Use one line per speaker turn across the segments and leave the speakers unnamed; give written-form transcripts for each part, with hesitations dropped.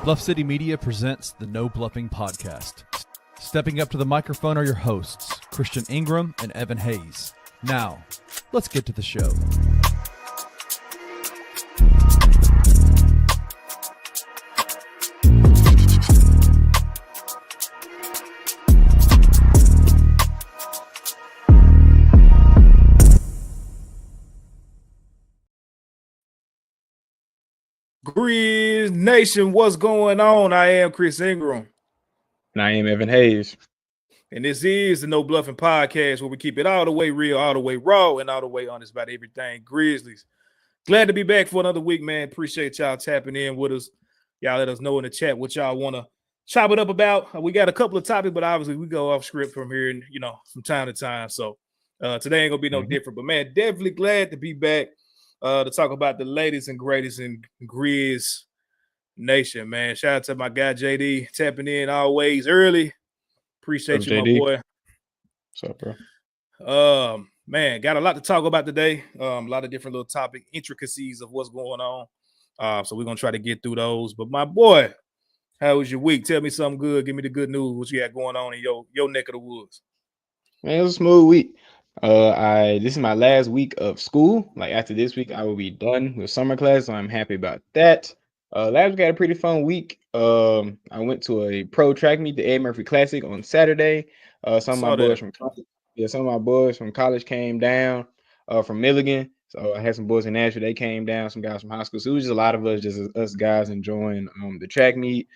Bluff City Media presents the No Bluffing Podcast. Stepping up to the microphone are your hosts, Christian Ingram and Evan Hayes. Now, let's get to the show.
Grizz Nation, what's going on? I am Chris Ingram.
And I am Evan Hayes.
And this is the No Bluffing Podcast, where we keep it all the way real, all the way raw, and all the way honest about everything Grizzlies. Glad to be back for another week, man. Appreciate y'all tapping in with us. Y'all let us know in the chat what y'all want to chop it up about. We got a couple of topics, but obviously we go off script from here and, from time to time. So today ain't going to be no different. But, man, definitely glad to be back. To talk about the latest and greatest in Grizz Nation, man. Shout out to my guy JD tapping in always early. Appreciate you, JD. My boy.
What's up, bro?
Man, got a lot to talk about today. A lot of different little topic intricacies of what's going on. So we're gonna try to get through those. But my boy, how was your week? Tell me something good. Give me the good news. What you got going on in your neck of the woods?
Man, it was a smooth week. This is my last week of school. Like after this week, I will be done with summer class, so I'm happy about that. Last week I had a pretty fun week. I went to a pro track meet, the Ed Murphy Classic, on Saturday. Some of my boys from college came down from Milligan. So I had some boys in Nashville. They came down. Some guys from high school. So it was just a lot of us, just us guys enjoying the track meet.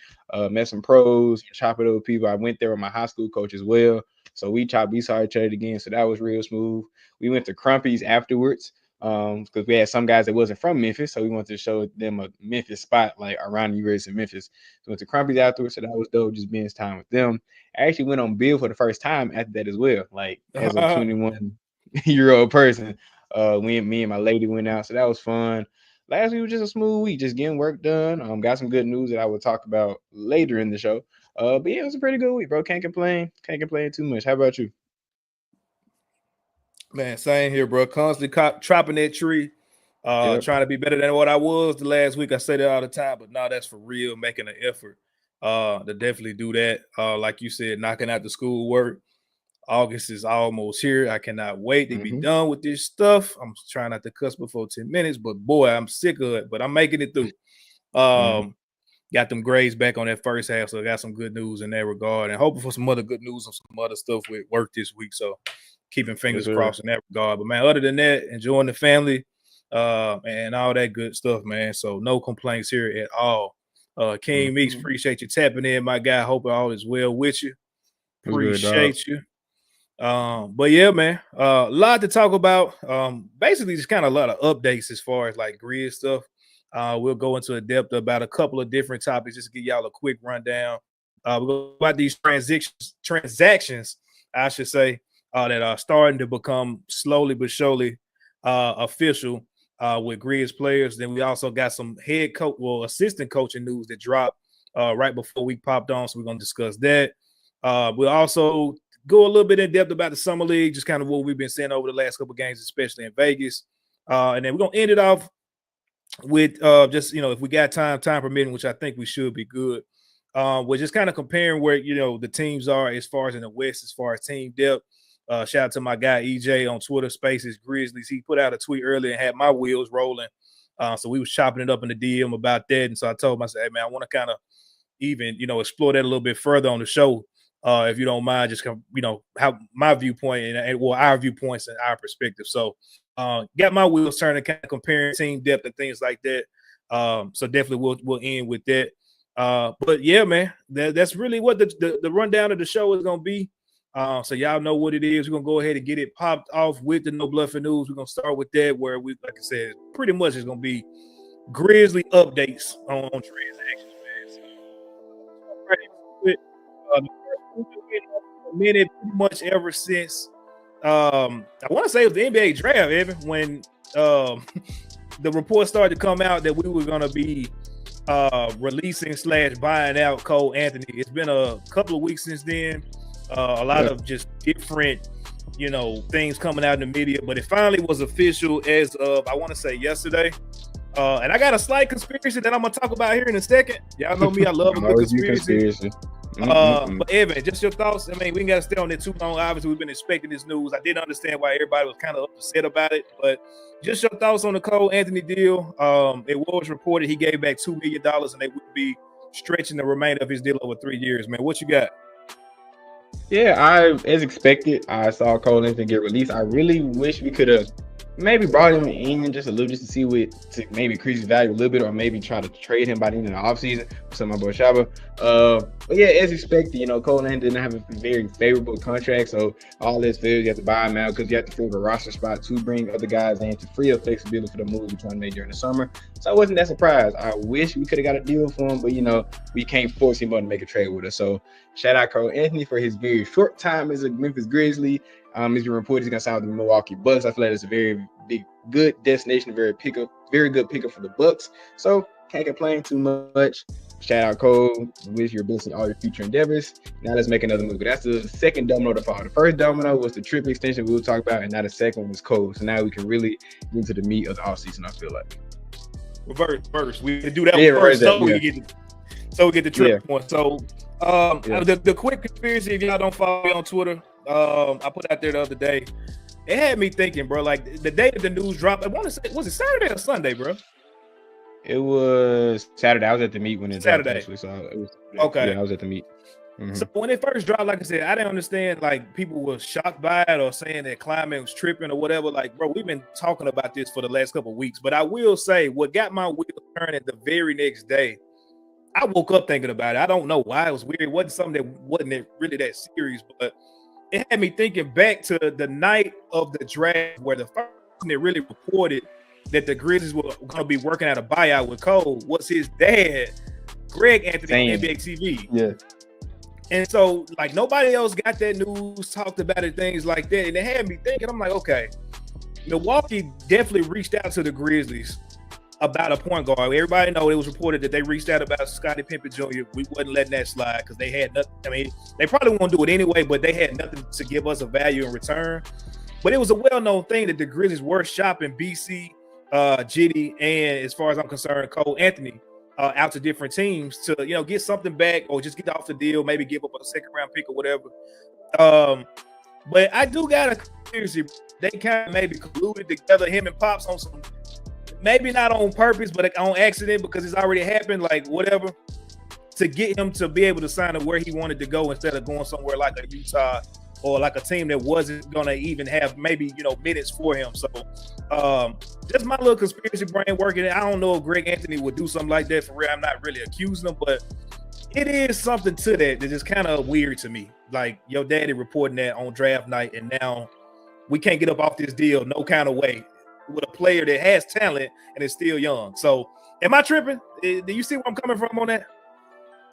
Met some pros, chop it up with people. I went there with my high school coach as well. So we saw each other again. So that was real smooth. We went to Crumpy's afterwards because we had some guys that wasn't from Memphis. So we wanted to show them a Memphis spot, like around the University of Memphis. So we went to Crumpy's afterwards. So that was dope, just being time with them. I actually went on bill for the first time after that as well, like as a 21-year-old person. Me and my lady went out. So that was fun. Last week was just a smooth week, just getting work done. Got some good news that I will talk about later in the show. But yeah, it was a pretty good week, bro. Can't complain too much. How about you?
Man, same here, bro. Constantly chopping that tree, trying to be better than what I was the last week. I say that all the time, but no, that's for real, making an effort to definitely do that. Like you said, knocking out the schoolwork. August is almost here. I cannot wait to be done with this stuff. I'm trying not to cuss before 10 minutes, but boy, I'm sick of it, but I'm making it through. Got them grades back on that first half, so I got some good news in that regard, and hoping for some other good news on some other stuff with work this week. So keeping fingers crossed in that regard. But man, other than that, enjoying the family and all that good stuff, man. So no complaints here at all. King Meeks, appreciate you tapping in, my guy. Hope all is well with you. Appreciate you. But yeah, man, a lot to talk about. Basically, just kind of a lot of updates as far as like Grizz stuff. We'll go into a depth about a couple of different topics just to give y'all a quick rundown. We'll go about these transactions, I should say, that are starting to become slowly but surely official with Grizz players. Then we also got some assistant coaching news that dropped right before we popped on, so we're going to discuss that. We'll also go a little bit in depth about the summer league, just kind of what we've been seeing over the last couple of games, especially in Vegas. And then we're going to end it off with if we got time permitting, which I think we should be good. We're just kind of comparing where, the teams are as far as in the West, as far as team depth. Shout out to my guy EJ on Twitter Spaces Grizzlies. He put out a tweet earlier and had my wheels rolling. So we was chopping it up in the DM about that. And so I told him, I said, hey, man, I want to kind of even, explore that a little bit further on the show. If you don't mind, just how my viewpoint and our viewpoints and our perspective. So got my wheels turning, kind of comparing team depth and things like that. So definitely we'll end with that. But yeah, man, that's really what the rundown of the show is gonna be. So y'all know what it is. We're gonna go ahead and get it popped off with the No Bluffing news. We're gonna start with that, where we, like I said, pretty much is gonna be Grizzly updates on transactions, man. So a minute, pretty much ever since I want to say it was the NBA draft, Evan, when the report started to come out that we were going to be releasing / buying out Cole Anthony. It's been a couple of weeks since then. A lot of just different, things coming out in the media, but it finally was official as of, I want to say yesterday. And I got a slight conspiracy that I'm gonna talk about here in a second. Y'all know me, I love a good conspiracy. But Evan, just your thoughts. I mean, we ain't gotta stay on it too long. Obviously, we've been expecting this news. I didn't understand why everybody was kind of upset about it, but just your thoughts on the Cole Anthony deal. It was reported he gave back $2 million and they would be stretching the remainder of his deal over 3 years. Man, what you got?
Yeah, as expected, I saw Cole Anthony get released. I really wish we could have maybe brought him in just a little, just to see to maybe increase his value a little bit, or maybe try to trade him by the end of the offseason. Some of my boy Shaba. But yeah, as expected, Cole Anthony didn't have a very favorable contract, so all this fails, you have to buy him out because you have to fill a roster spot to bring other guys in to free up flexibility for the moves we're trying to make during the summer. So I wasn't that surprised. I wish we could have got a deal for him, but we can't force him to make a trade with us. So shout out Cole Anthony for his very short time as a Memphis Grizzly. It's been reported he's gonna sign with the Milwaukee Bucks. I feel like it's a very good destination, very good pickup for the Bucks. So can't complain too much. Shout out Cole. Wish your best in all your future endeavors. Now let's make another move. That's the second domino to fall. The first domino was the trip extension we'll talk about, and now the second one was Cole. So now we can really get into the meat of the offseason, I feel like.
Reverse. We do that one first, so we get the trip one. So the quick conspiracy, if y'all don't follow me on Twitter, I put out there the other day. It had me thinking, bro, like the day that the news dropped, I want to say, was it Saturday or Sunday, bro?
It was Saturday. I was at the meet when it dropped,
Saturday.
Actually, so it was
okay.
Yeah, I was at the meet. Mm-hmm.
So when it first dropped, like I said, I didn't understand, like, people were shocked by it or saying that Climate was tripping or whatever. Like, bro, we've been talking about this for the last couple of weeks. But I will say, what got my wheels turning the very next day, I woke up thinking about it. I don't know why. It was weird. It wasn't something that wasn't really that serious, but it had me thinking back to the night of the draft where the first person that really reported that the Grizzlies were going to be working out a buyout with Cole was his dad, Greg Anthony, on NBA TV.
Yeah.
And so, like, nobody else got that news, talked about it, things like that. And it had me thinking, I'm like, okay, Milwaukee definitely reached out to the Grizzlies about a point guard. Everybody know it was reported that they reached out about Scottie Pippen Jr. We wasn't letting that slide because they had nothing. I mean, they probably won't do it anyway, but they had nothing to give us a value in return. But it was a well-known thing that the Grizzlies were shopping BC, Jitty, and as far as I'm concerned, Cole Anthony out to different teams to get something back or just get off the deal, maybe give up a second-round pick or whatever. But I do got a conspiracy. They kind of maybe colluded together, him and Pops, on some. Maybe not on purpose, but on accident because it's already happened, like whatever, to get him to be able to sign up where he wanted to go instead of going somewhere like a Utah or like a team that wasn't going to even have maybe, minutes for him. So just my little conspiracy brain working. I don't know if Greg Anthony would do something like that for real. I'm not really accusing him, but it is something to that is kind of weird to me. Like your daddy reporting that on draft night, and now we can't get up off this deal no kind of way with a player that has talent and is still young. So am I tripping? Do you see where I'm coming from on that?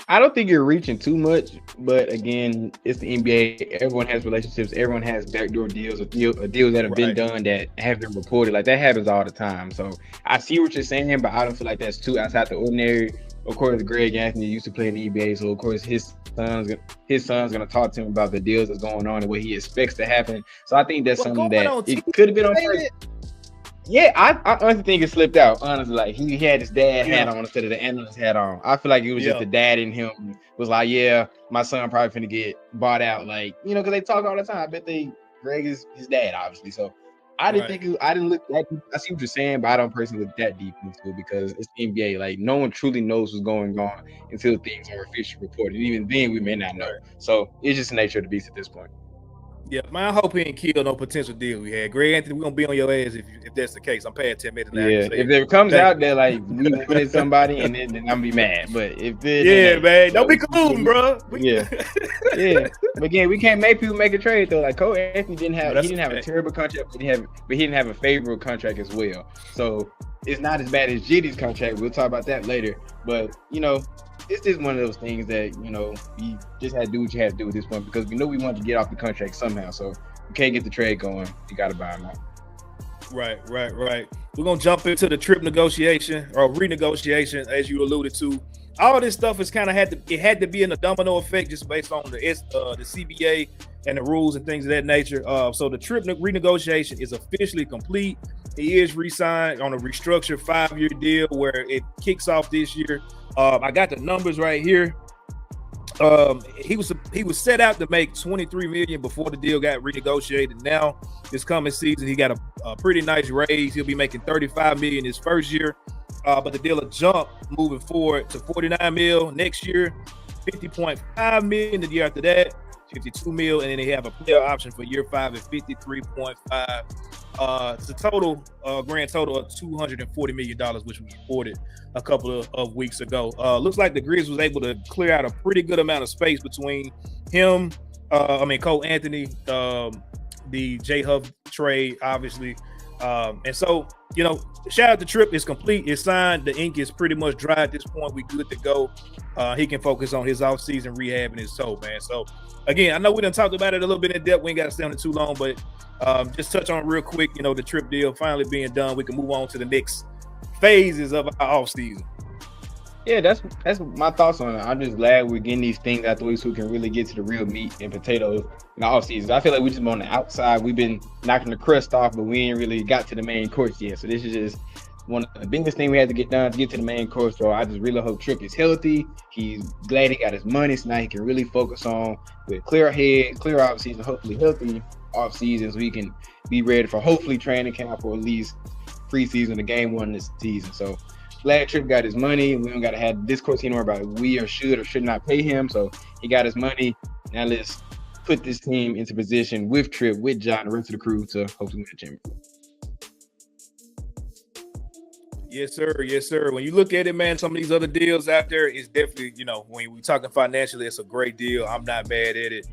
I don't think you're reaching too much, but again, it's the NBA. Everyone has relationships. Everyone has backdoor deals or deals that have been done that have been reported. Like that happens all the time. So I see what you're saying, but I don't feel like that's too outside the ordinary. Of course, Greg Anthony used to play in the NBA, so of course his son's gonna talk to him about the deals that's going on and what he expects to happen. So I think that's something that it could have been on purpose. Yeah, I honestly think it slipped out. Honestly, like he had his dad hat on instead of the analyst hat on. I feel like it was just the dad in him was like, yeah, my son probably finna get bought out. Like, because they talk all the time. I bet Greg is his dad, obviously. So I didn't think I didn't look that deep. I see what you're saying, but I don't personally look that deep into it because it's the NBA. Like no one truly knows what's going on until things are officially reported. Even then, we may not know. So it's just the nature of the beast at this point.
Yeah, man, I hope he ain't killed no potential deal we had. Greg Anthony, we're going to be on your ass if that's the case. I'm paying 10 minutes now. Yeah,
if it comes out that, like, we wanted somebody, and then I'm going to be mad. But if it...
Yeah, man. Don't be colluding, bro.
Yeah. But again, we can't make people make a trade, though. Like, Cole Anthony didn't have a terrible contract, but he didn't have a favorable contract as well. So, it's not as bad as Jitty's contract. We'll talk about that later. But, it's just one of those things that, you just had to do what you had to do at this point because we know we wanted to get off the contract somehow. So we can't get the trade going. You got to buy him out.
Right. We're going to jump into the trip negotiation or renegotiation, as you alluded to. All this stuff is kind of had to be in a domino effect just based on the CBA and the rules and things of that nature. So the trip renegotiation is officially complete. He is re-signed on a restructured 5-year deal where it kicks off this year. I got the numbers right here. He was set out to make $23 million before the deal got renegotiated. Now, this coming season, he got a pretty nice raise. He'll be making $35 million his first year, but the deal will jump moving forward to $49 million next year, $50.5 million the year after that, $52 million, and then they have a player option for year 5 at $53.5. It's a total grand total of $240 million, which was reported a couple of weeks ago. Looks like the Grizz was able to clear out a pretty good amount of space between him, Cole Anthony, the J Huff trade, obviously. And so, shout out to Tripp. It's complete. It's signed. The ink is pretty much dry at this point. We good to go. He can focus on his offseason rehab and his toe, man. So, again, I know we done talked about it a little bit in depth. We ain't got to stay on it too long, but just touch on it real quick. The Tripp deal finally being done. We can move on to the next phases of our offseason.
Yeah, that's my thoughts on it. I'm just glad we're getting these things out the way so we can really get to the real meat and potatoes in the offseason. I feel like we just been on the outside. We've been knocking the crust off, but we ain't really got to the main course yet. So this is just one of the biggest things we had to get done to get to the main course. So I just really hope Tripp is healthy. He's glad he got his money, so now he can really focus on with clear head, clear offseason, hopefully healthy offseason, so he can be ready for hopefully training camp or at least preseason, the game 1 this season. So glad Tripp got his money. We don't got to have discourse anymore about we or should not pay him. So he got his money. Now let's put this team into position with Tripp, with John, the rest of the crew to hopefully win the championship.
Yes, sir. Yes, sir. When you look at it, man, some of these other deals out there, it's definitely, when we talking financially, it's a great deal. I'm not mad at it.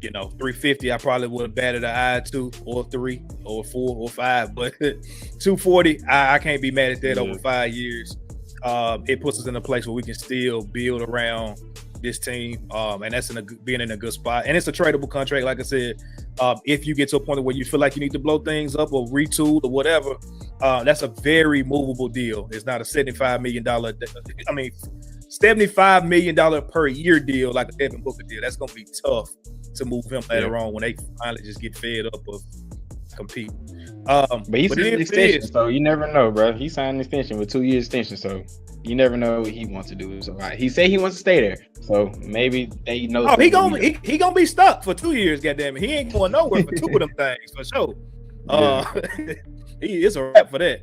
350, I probably would have batted an eye 2 or 3 or 4 or 5, but 240, I can't be mad at that over 5 years. It puts us in a place where we can still build around this team, and that's being in a good spot. And it's a tradable contract, like I said. If you get to a point where you feel like you need to blow things up or retool or whatever, that's a very movable deal. It's not a $75 million per year deal like a Devin Booker deal. That's going to be tough to move him later on when they finally just get fed up of competing.
But he signed an extension, so you never know, bro. He signed an extension with 2 year extension, so you never know what he wants to do. So he said he wants to stay there, so maybe they know.
Oh, he gonna be stuck for 2 years. Goddamn it, he ain't going nowhere for 2 of them things for sure. It's a wrap for that.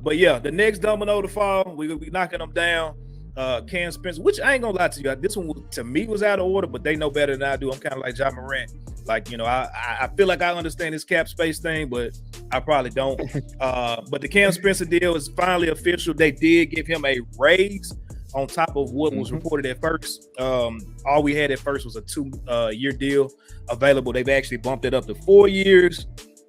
But yeah, the next domino to fall, we knocking them down. Cam Spencer, which I ain't gonna lie to you, this one to me was out of order, but they know better than I do. I'm kind of like Ja Morant. Like, I feel like I understand this cap space thing, but I probably don't. But the Cam Spencer deal is finally official. They did give him a raise on top of what was reported at first. All we had at first was a 2-year deal available. They've actually bumped it up to 4 years,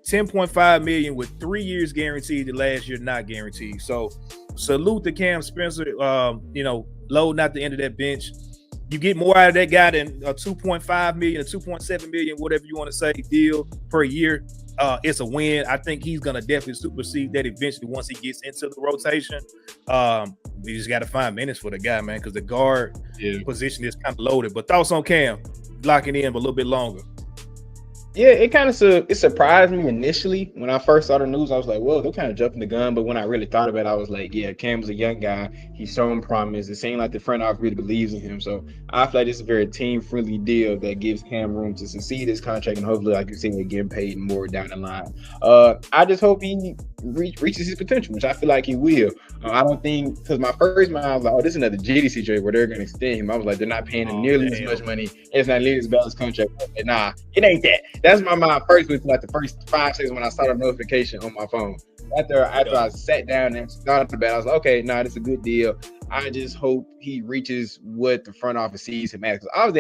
$10.5 million with 3 years guaranteed. The last year not guaranteed. So salute to Cam Spencer. Loading out the end of that bench. You get more out of that guy than a $2.5 million, a $2.7 million, whatever you want to say, deal per year. It's a win. I think he's going to definitely supersede that eventually once he gets into the rotation. We just got to find minutes for the guy, man, because the guard position is kind of loaded. But thoughts on Cam locking in a little bit longer?
Yeah, it surprised me initially when I first saw the news. I was like, whoa, they're kind of jumping the gun. But when I really thought about it, I was like, yeah, Cam's a young guy. He's showing promise. It seemed like the front office really believes in him. So I feel like this is a very team-friendly deal that gives Cam room to succeed his contract. And hopefully, like you said, we're getting paid more down the line. I just hope he reaches his potential, which I feel like he will. I don't think, because my first mind, I was like, oh, this is another JD situation where they're going to extend him. I was like, they're not paying him nearly as much money. It's not nearly as balanced contract. But nah, it ain't that. That's my mind first with like the first 5 seconds when I saw the notification on my phone. After I sat down and thought about it, I was like, okay, nah, this is a good deal. I just hope he reaches what the front office sees him as. Because obviously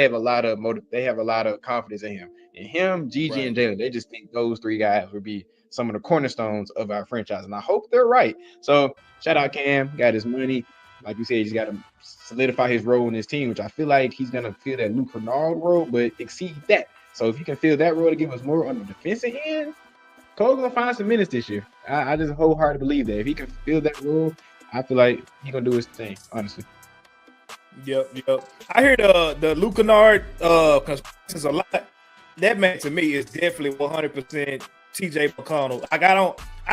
they have a lot of confidence in him. And him, Gigi, and Jalen, they just think those 3 guys would be some of the cornerstones of our franchise. And I hope they're right. So shout out Cam, got his money. Like you said, he's got to solidify his role in this team, which I feel like he's going to fill that Luke Kennard role, but exceed that. So if he can fill that role to give us more on the defensive end, Cole's going to find some minutes this year. I just wholeheartedly believe that. If he can fill that role, I feel like he's going to do his thing, honestly.
Yep. I hear the Luke Kennard consensus a lot. That man to me is definitely 100% TJ McConnell. Like I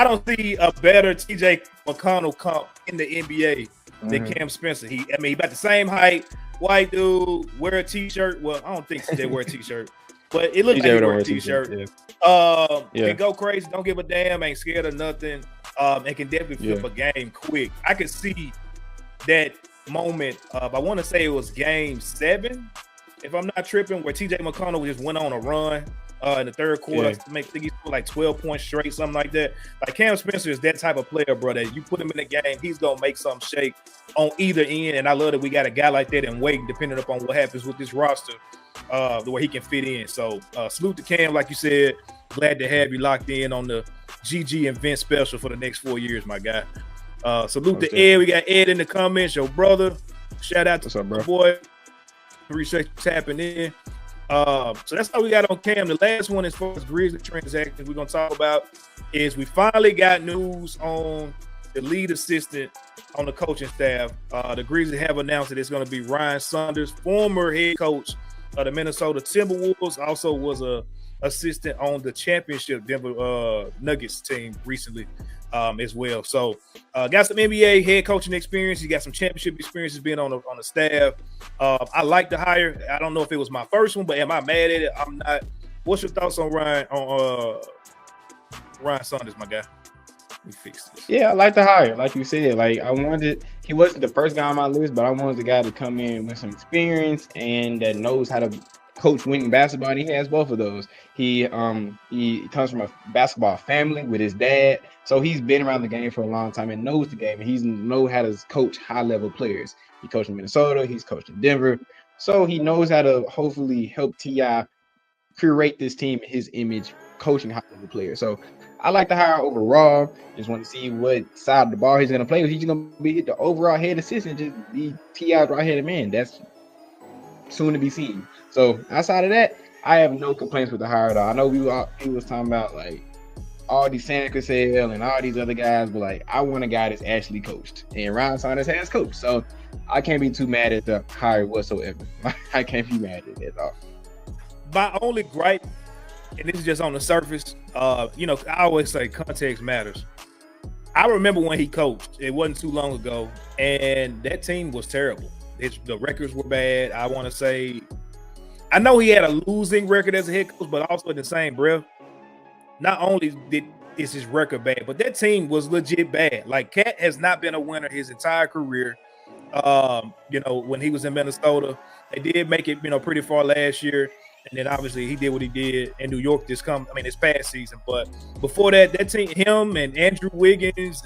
don't see a better TJ McConnell comp in the NBA than Cam Spencer. He about the same height, white dude, wear a t-shirt. Well, I don't think TJ wear a t-shirt, but it looks like he wear a t-shirt. Can go crazy, don't give a damn, ain't scared of nothing, and can definitely flip a game quick. I could see that moment. I want to say it was game 7, if I'm not tripping, where TJ McConnell just went on a run in the third quarter. I think he scored like 12 points straight, something like that. Like Cam Spencer is that type of player, bro, that you put him in the game, he's gonna make something shake on either end. And I love that we got a guy like that and waiting, depending upon what happens with this roster, the way he can fit in. So salute to Cam, like you said. Glad to have you locked in on the GG and Vince special for the next 4 years, my guy. Salute to Ed. We got Ed in the comments, your brother. Shout out to my boy. Appreciate you tapping in. So that's how we got on Cam. The last one, as far as Grizzly transactions we're going to talk about, is we finally got news on the lead assistant on the coaching staff. The Grizzlies have announced that it's going to be Ryan Saunders, former head coach of the Minnesota Timberwolves, also was a assistant on the championship Denver Nuggets team recently as well. So got some NBA head coaching experience. He got some championship experiences being on the staff. I like the hire. I don't know if it was my first one, but am I mad at it? I'm not. What's your thoughts on Ryan Saunders, my guy? We fixed this.
Yeah, I like the hire. Like you said, like he wasn't the first guy on my list, but I wanted the guy to come in with some experience and that knows how to coach winning basketball, and he has both of those. He comes from a basketball family with his dad, so he's been around the game for a long time and knows the game, and he knows how to coach high-level players. He coached in Minnesota, he's coached in Denver, so he knows how to hopefully help T.I. curate this team in his image, coaching high-level players. So I like the hire overall. Just want to see what side of the ball he's going to play. He's going to be the overall head assistant, just be T.I.'s right-handed man. That's soon to be seen. So outside of that, I have no complaints with the hire at all. I know he was talking about like all these Santa Cassell and all these other guys, but like I want a guy that's actually coached, and Ryan Saunders has coached, so I can't be too mad at the hire whatsoever. I can't be mad at it at all.
My only gripe, and this is just on the surface, I always say context matters. I remember when he coached, it wasn't too long ago, and that team was terrible. The records were bad. I want to say, I know he had a losing record as a head coach, but also in the same breath, not only is his record bad, but that team was legit bad. Like Cat has not been a winner his entire career. When he was in Minnesota, they did make it, pretty far last year. And then obviously he did what he did in New York this past season. But before that team, him and Andrew Wiggins,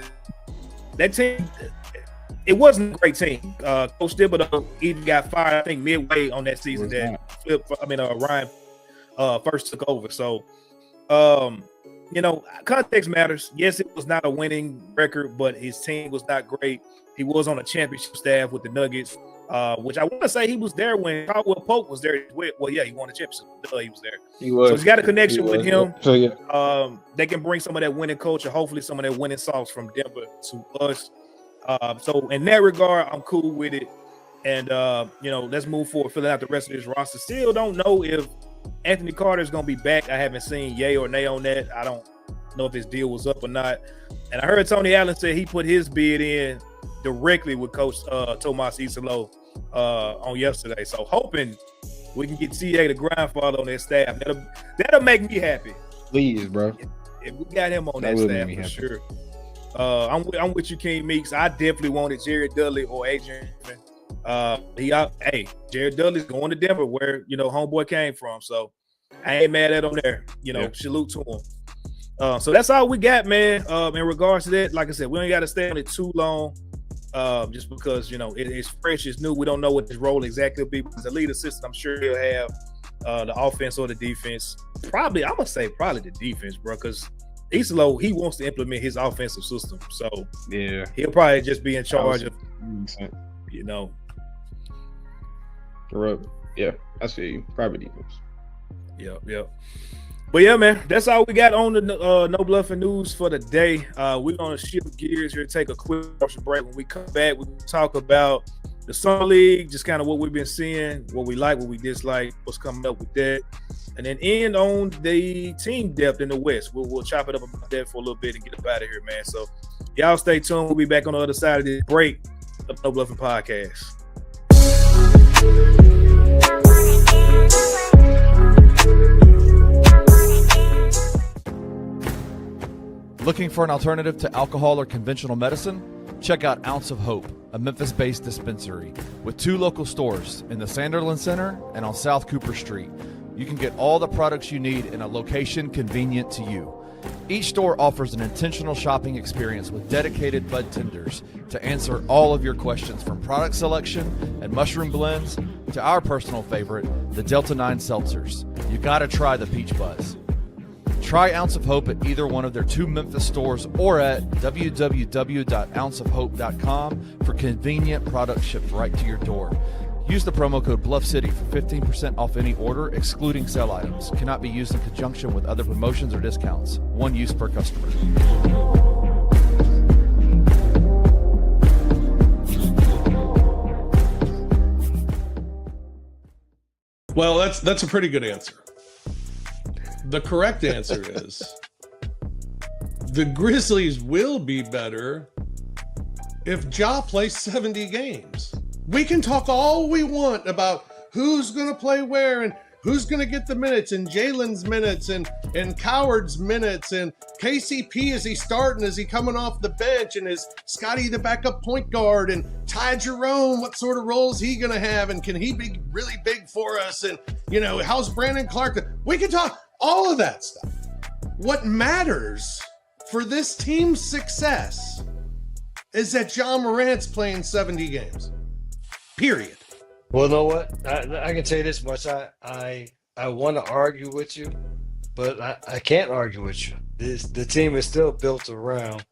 that team, it wasn't a great team. Coach Thibodeau even got fired, I think, midway on that season Ryan first took over. So, context matters. Yes, it was not a winning record, but his team was not great. He was on a championship staff with the Nuggets, which I want to say he was there when Caldwell Pope was there. Well, yeah, he won a championship. He was there.
He was.
So he's got a connection with him.
So, yeah.
They can bring some of that winning culture, hopefully some of that winning sauce from Denver to us. So in that regard, I'm cool with it. And, let's move forward, filling out the rest of this roster. Still don't know if Anthony Carter is going to be back. I haven't seen yay or nay on that. I don't know if his deal was up or not. And I heard Tony Allen say he put his bid in directly with Coach Tomas Isolo on yesterday. So hoping we can get CA the grandfather on that staff. That'll make me happy.
Please, bro.
If we got him on that staff, for sure. I'm with you, King Meeks. I definitely wanted Jared Dudley or Adrian. Jared Dudley's going to Denver, where homeboy came from. So I ain't mad at him there. Salute to him. So that's all we got, man. In regards to that, like I said, we ain't got to stay on it too long. Just because it's fresh, it's new. We don't know what his role exactly will be. As a lead assistant, I'm sure he'll have the offense or the defense. Probably, I'm gonna say probably the defense, bro, because Isolo, he wants to implement his offensive system. So
yeah,
he'll probably just be in charge of,
Yeah, I see you. Probably defense.
Yep. But yeah, man, that's all we got on the No Bluffin news for the day. We're gonna shift gears here, take a quick commercial break. When we come back, we talk about the summer league, just kind of what we've been seeing, what we like, what we dislike, what's coming up with that, and then end on the team depth in the West. We'll chop it up about that for a little bit and get up out of here, man. So y'all stay tuned. We'll be back on the other side of this break of the No Bluffin Podcast.
Looking for an alternative to alcohol or conventional medicine? Check out Ounce of Hope, a Memphis-based dispensary with 2 local stores in the Sanderland Center and on South Cooper Street. You can get all the products you need in a location convenient to you. Each store offers an intentional shopping experience with dedicated bud tenders to answer all of your questions, from product selection and mushroom blends to our personal favorite, the Delta 9 seltzers. You gotta try the Peach Buzz. Try Ounce of Hope at either one of their 2 Memphis stores or at www.ounceofhope.com for convenient products shipped right to your door. Use the promo code BluffCity for 15% off any order, excluding sale items. Cannot be used in conjunction with other promotions or discounts. One use per customer.
Well, that's a pretty good answer. The correct answer is the Grizzlies will be better if Ja plays 70 games. We can talk all we want about who's going to play where and who's going to get the minutes, and Jalen's minutes and Coward's minutes, and KCP, is he starting? Is he coming off the bench? And is Scotty the backup point guard? And Ty Jerome, what sort of role is he going to have? And can he be really big for us? And, how's Brandon Clark? We can talk all of that stuff. What matters for this team's success is that Ja Morant's playing 70 games. Period.
Well, you know what? I can tell you this much. I want to argue with you, but I can't argue with you. The team is still built around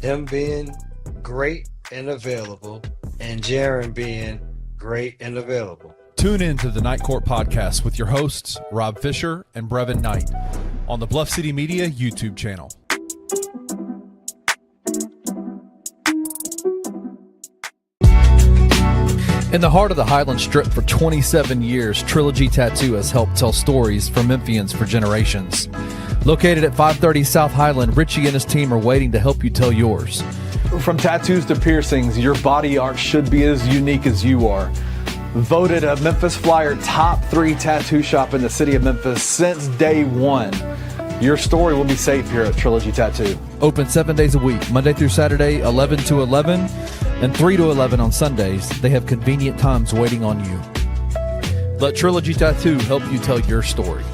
him being great and available, and Jaren being great and available.
Tune in to the Night Court Podcast with your hosts, Rob Fisher and Brevin Knight, on the Bluff City Media YouTube channel. In the heart of the Highland Strip for 27 years, Trilogy Tattoo has helped tell stories for Memphians for generations. Located at 530 South Highland, Richie and his team are waiting to help you tell yours.
From tattoos to piercings, your body art should be as unique as you are. Voted a Memphis Flyer top 3 tattoo shop in the city of Memphis since day one. Your story will be safe here at Trilogy Tattoo.
Open 7 days a week, Monday through Saturday, 11 to 11, and 3 to 11 on Sundays. They have convenient times waiting on you. Let Trilogy Tattoo help you tell your story.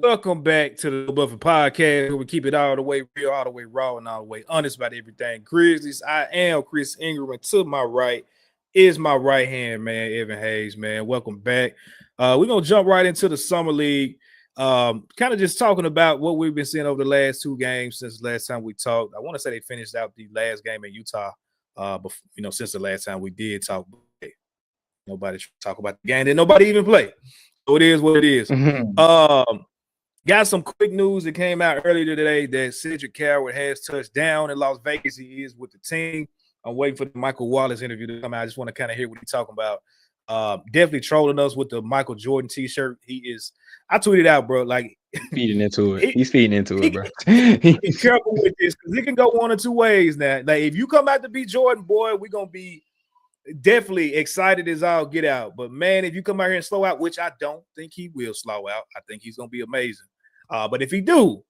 Welcome back to the Bluffin Podcast, where we keep it all the way real, all the way raw, and all the way honest about everything Grizzlies. I am Chris Ingram, and to my right is my right hand man, Evan Hayes. Man, welcome back. We're gonna jump right into the summer league. Kind of just talking about what we've been seeing over the last 2 games since the last time we talked. I want to say they finished out the last game in Utah. Before, since the last time we did talk, nobody talk about the game that nobody even played. So it is what it is. Mm-hmm. Got some quick news that came out earlier today that Cedric Coward has touched down in Las Vegas. He is with the team. I'm waiting for the Michael Wallace interview to come out. I just want to kind of hear what he's talking about. Definitely trolling us with the Michael Jordan t-shirt. He is. I tweeted out, bro. Like
feeding into it. He's feeding into it, bro.
Be careful with this because it can go one or two ways now. Like if you come out to be Jordan, boy, we're gonna be definitely excited as all get out. But man, if you come out here and slow out, which I don't think he will slow out, I think he's gonna be amazing. But if he do,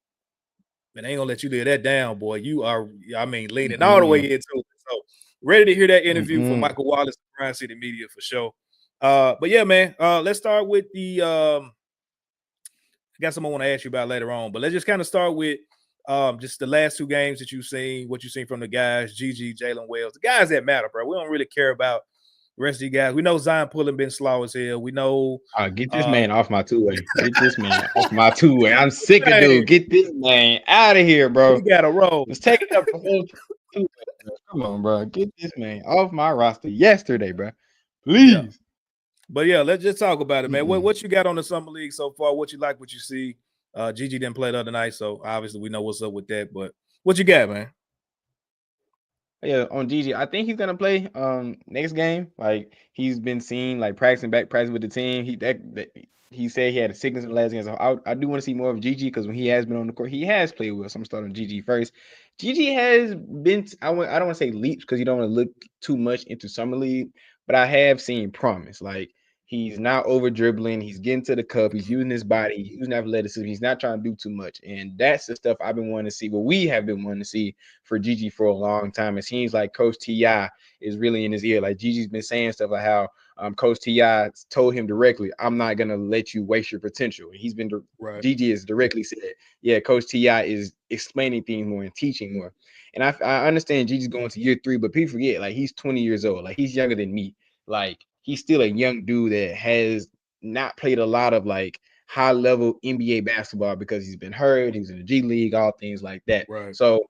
man, I ain't gonna let you lay that down, boy. You are, leaning all the way into it. So ready to hear that interview from Michael Wallace, Grind City Media for sure. But yeah, man, let's start with the I got something I want to ask you about later on, but let's just kind of start with just the last 2 games that you've seen, what you've seen from the guys, GG, Jalen Wells, the guys that matter, bro. We don't really care about the rest of you guys. We know Zion Pullen been slow as hell. We know
get this man off my 2-way. Get this man off my 2-way. I'm sick of dude. Get this man out of here, bro.
You gotta roll.
Let's take it up for 2-way. Come on, bro. Get this man off my roster yesterday, bro.
Yeah.
Please.
But yeah, let's just talk about it, man.
Mm-mm.
What you got on the summer league so far? What you like? What you see? Gigi didn't play the other night, so obviously we know what's up with that. But what you got, man?
Yeah, on Gigi, I think he's gonna play next game. Like he's been seen like practicing with the team. He said he had a sickness in the last game. So I do want to see more of Gigi because when he has been on the court, he has played well. So I'm starting Gigi first. Gigi has been I don't want to say leaps because you don't want to look too much into summer league, but I have seen promise. Like he's not over dribbling, he's getting to the cup, he's using his body, he's using athleticism, he's not trying to do too much. And that's the stuff I've been wanting to see. What we have been wanting to see for Gigi for a long time. It seems like Coach T.I. is really in his ear. Like Gigi's been saying stuff like how Coach T.I. told him directly, I'm not going to let you waste your potential. And he's been,
Right.
Gigi has directly said, yeah, Coach T.I. is explaining things more and teaching more. And I understand Gigi's going to year 3, but people forget, like he's 20 years old. Like he's younger than me. Like he's still a young dude that has not played a lot of like high level NBA basketball because he's been hurt. He's in the G League, all things like that.
Right.
So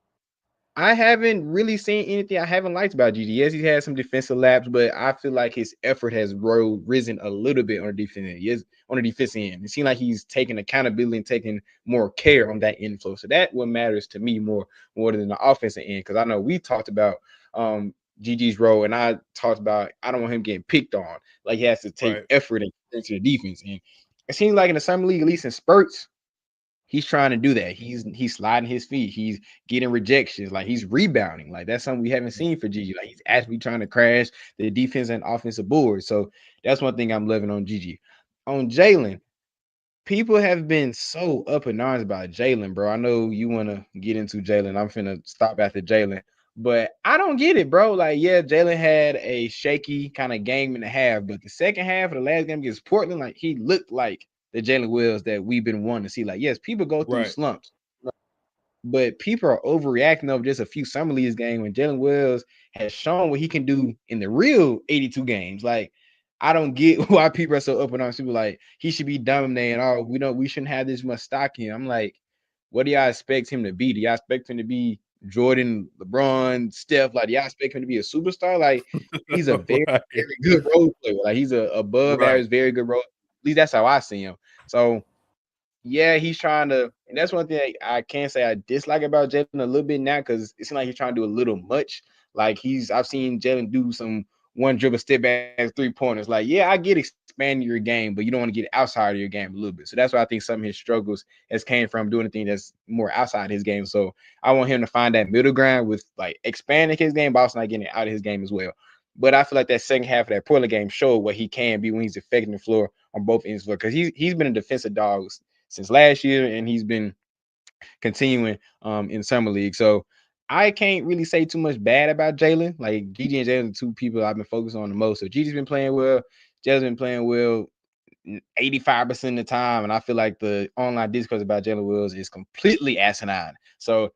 I haven't really seen anything I haven't liked about Gigi. Yes, he's had some defensive laps, but I feel like his effort has risen a little bit on the defense end. Yes, on the defensive end. It seems like he's taking accountability and taking more care on that inflow. So that's what matters to me more than the offensive end. Because I know we talked about Gigi's role, and I talked about I don't want him getting picked on. Like he has to take effort into the defense. And it seems like in the summer league, at least in spurts, he's trying to do that. He's sliding his feet. He's getting rejections. Like he's rebounding. Like that's something we haven't seen for Gigi. Like he's actually trying to crash the defense and offensive board. So that's one thing I'm loving on Gigi. On Jalen, people have been so up in arms about Jalen, bro. I know you want to get into Jalen. I'm finna stop after Jalen. But I don't get it, bro. Like, yeah, Jalen had a shaky kind of game and a half, but the second half of the last game against Portland, like he looked like the Jalen Wills that we've been wanting to see. Like, yes, people go through slumps, but people are overreacting over just a few summer leagues game when Jalen Wills has shown what he can do in the real 82 games. Like, I don't get why people are so up and on. People like he should be dominating. Oh, we shouldn't have this much stock in him. I'm like, what do y'all expect him to be? Do y'all expect him to be Jordan, LeBron, Steph? Like, do y'all expect him to be a superstar? Like, he's a very, very good role player. Like, he's a above average, very good role. At least that's how I see him. So, yeah, he's trying to, and that's one thing I can't say I dislike about Jalen a little bit now because it seems like he's trying to do a little much. Like I've seen Jalen do some one dribble step back 3-pointers. Like, yeah, I get expanding your game, but you don't want to get outside of your game a little bit. So that's why I think some of his struggles has came from doing a thing that's more outside his game. So I want him to find that middle ground with like expanding his game, but also not getting it out of his game as well. But I feel like that second half of that Portland game showed what he can be when he's affecting the floor on both ends of the floor because he's been a defensive dog since last year, and he's been continuing in summer league. So I can't really say too much bad about Jalen. Like Gigi and Jalen are two people I've been focused on the most. So Gigi's been playing well, Jalen's been playing well 85% of the time, and I feel like the online discourse about Jalen Wills is completely asinine. So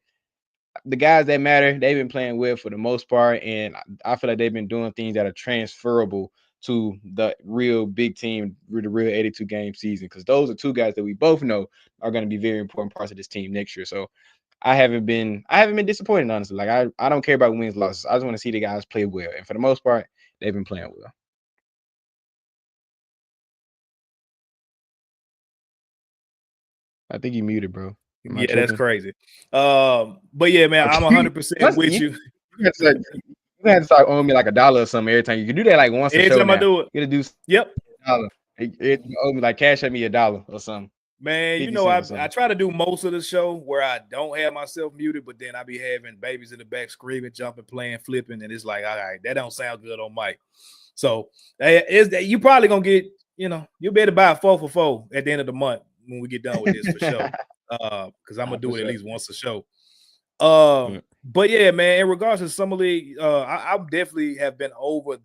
the guys that matter, they've been playing well for the most part, and I feel like they've been doing things that are transferable to the real big team, the real 82 game season, because those are two guys that we both know are going to be very important parts of this team next year. So I haven't been disappointed, honestly. Like I don't care about wins, losses. I just want to see the guys play well, and for the most part, they've been playing well. I think you muted, bro.
Yeah, that's crazy. But yeah, man, I'm 100% with you.
You have to start owing me like $1 or something every time. You can do that like once a show.
Every time
now.
I do it.
You gotta do $1. You owe me like cash at me $1 or something.
Man, you know, I try to do most of the show where I don't have myself muted, but then I be having babies in the back screaming, jumping, playing, flipping, and it's like, all right, that don't sound good on mic. So you probably gonna get, you'll be able to buy a 4 for $4 at the end of the month when we get done with this for sure. Because I'm gonna do it at least once a show. But yeah, man, in regards to summer league, I definitely have been over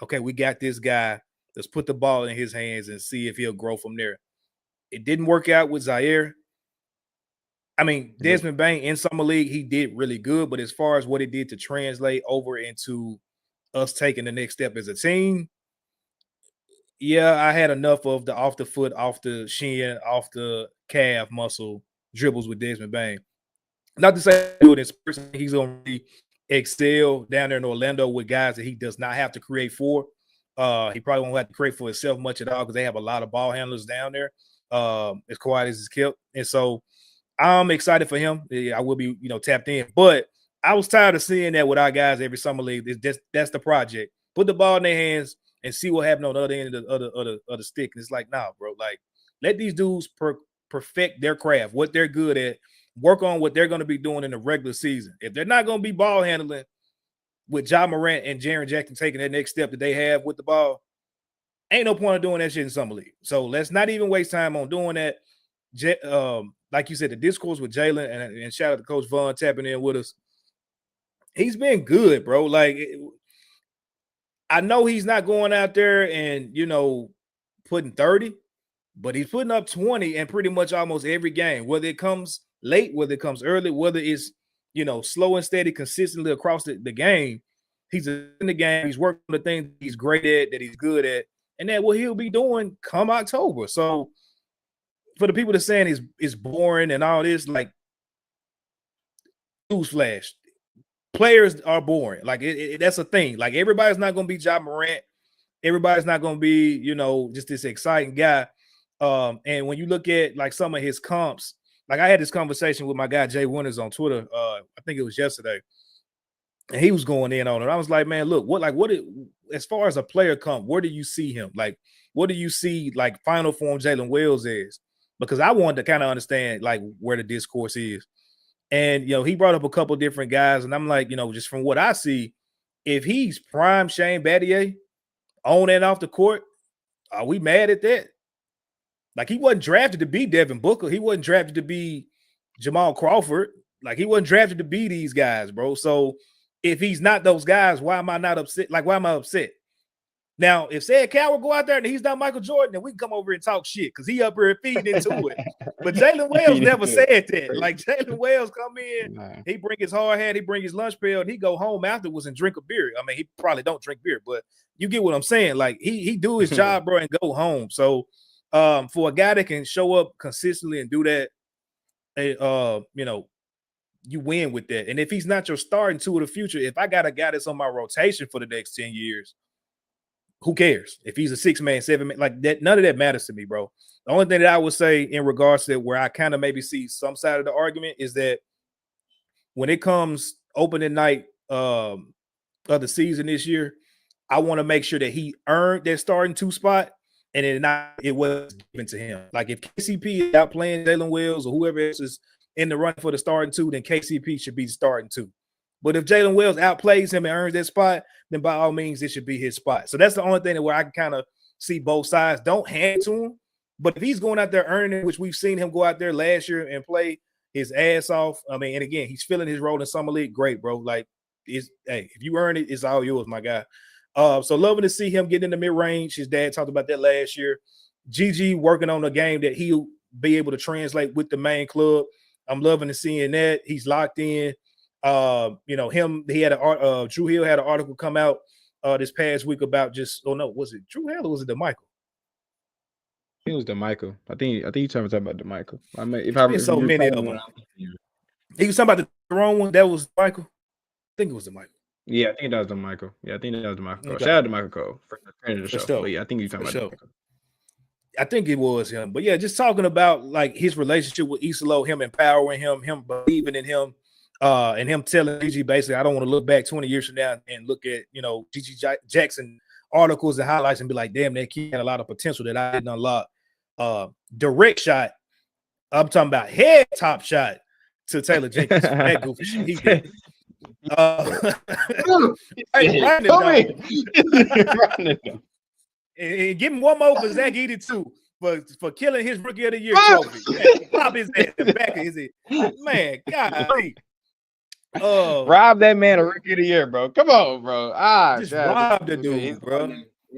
okay, we got this guy. Let's put the ball in his hands and see if he'll grow from there. It didn't work out with Zaire. I mean, Desmond Bain in summer league, he did really good, but as far as what it did to translate over into us taking the next step as a team, yeah, I had enough of the off the foot, off the shin, off the calf muscle dribbles with Desmond Bain. Not to say he's going to be excel down there in Orlando with guys that he does not have to create for. He probably won't have to create for himself much at all because they have a lot of ball handlers down there, as quiet as it's kept. And so I'm excited for him. I will be, tapped in. But I was tired of seeing that with our guys every summer league. That's the project. Put the ball in their hands and see what happened on the other end of the stick. And it's like, nah, bro. Like, let these dudes perfect their craft, what they're good at, work on what they're going to be doing in the regular season. If they're not going to be ball handling with Ja Morant and Jaren Jackson taking that next step that they have with the ball, ain't no point of doing that shit in summer league. So let's not even waste time on doing that. Like you said, the discourse with Jalen, and shout out to Coach Vaughn tapping in with us. He's been good, bro. Like, I know he's not going out there and, putting 30, but he's putting up 20 in pretty much almost every game, whether it comes late, whether it comes early, whether it's, slow and steady consistently across the game. He's in the game. He's working on the things he's great at, that he's good at, and that's what he'll be doing come October. So for the people that saying it's boring and all this, like, newsflash, players are boring. Like, that's a thing. Like, everybody's not going to be Ja Morant. Everybody's not going to be, just this exciting guy. And when you look at like some of his comps, like I had this conversation with my guy Jay Winters on Twitter. I think it was yesterday, and he was going in on it. I was like, man, look, as far as a player comp, where do you see him? Like, what do you see like final form Jalen Wells is? Because I wanted to kind of understand like where the discourse is. And he brought up a couple different guys, and I'm like, just from what I see, if he's prime Shane Battier on and off the court, are we mad at that? Like, he wasn't drafted to be Devin Booker. He wasn't drafted to be Jamal Crawford. Like, he wasn't drafted to be these guys, bro. So if he's not those guys, why am I not upset? Like, why am I upset? Now, if Said Coward go out there and he's not Michael Jordan, then we can come over and talk shit because he up here feeding into it. But Jalen Wells never said that. Like, Jalen Wells come in, he bring his hard hat, he bring his lunch pail, and he go home afterwards and drink a beer. I mean, he probably don't drink beer, but you get what I'm saying. Like, he do his job, bro, and go home. So for a guy that can show up consistently and do that, you win with that. And if he's not your starting two of the future, if I got a guy that's on my rotation for the next 10 years, who cares? If he's a 6-man, 7-man, like that, none of that matters to me, bro. The only thing that I would say in regards to where I kind of maybe see some side of the argument is that when it comes opening night of the season this year, I want to make sure that he earned that starting 2 spot, and it was given to him. Like, if KCP is out playing Jalen Wells or whoever else is in the run for the starting 2, then KCP should be the starting 2. But if Jalen Wells outplays him and earns that spot, then by all means, it should be his spot. So that's the only thing where I can kind of see both sides. Don't hand to him. But if he's going out there earning, which we've seen him go out there last year and play his ass off, I mean, and again, he's filling his role in Summer League. Great, bro. Like, hey, if you earn it, it's all yours, my guy. So loving to see him get in the mid-range. His dad talked about that last year. GG working on a game that he'll be able to translate with the main club. I'm loving to seeing that. He's locked in. He had Drew Hill had an article come out this past week about was it Drew Hill or was it DeMichael?
It was DeMichael. I think you're talking about DeMichael. I mean,
he was talking about the wrong one. That was Michael. I think it was DeMichael.
Yeah, I think that was DeMichael. Okay. Shout out to Michael Cole for the friend of the show. But yeah, I think you're talking about DeMichael.
I think it was him. But yeah, just talking about like his relationship with Isolo, him empowering him believing in him. And him telling Gigi basically, I don't want to look back 20 years from now and look at, Gigi Jackson articles and highlights and be like, damn, that kid had a lot of potential that I didn't unlock. Direct shot. I'm talking about head top shot to Taylor Jenkins. That goofy shit he did. And give him one more for Zach Edey too. For killing his Rookie of the Year trophy. Pop his ass in the back of his head. Man, God.
Rob that man a Rookie of the Year, bro. Come on, bro.
Just rob the dude, bro.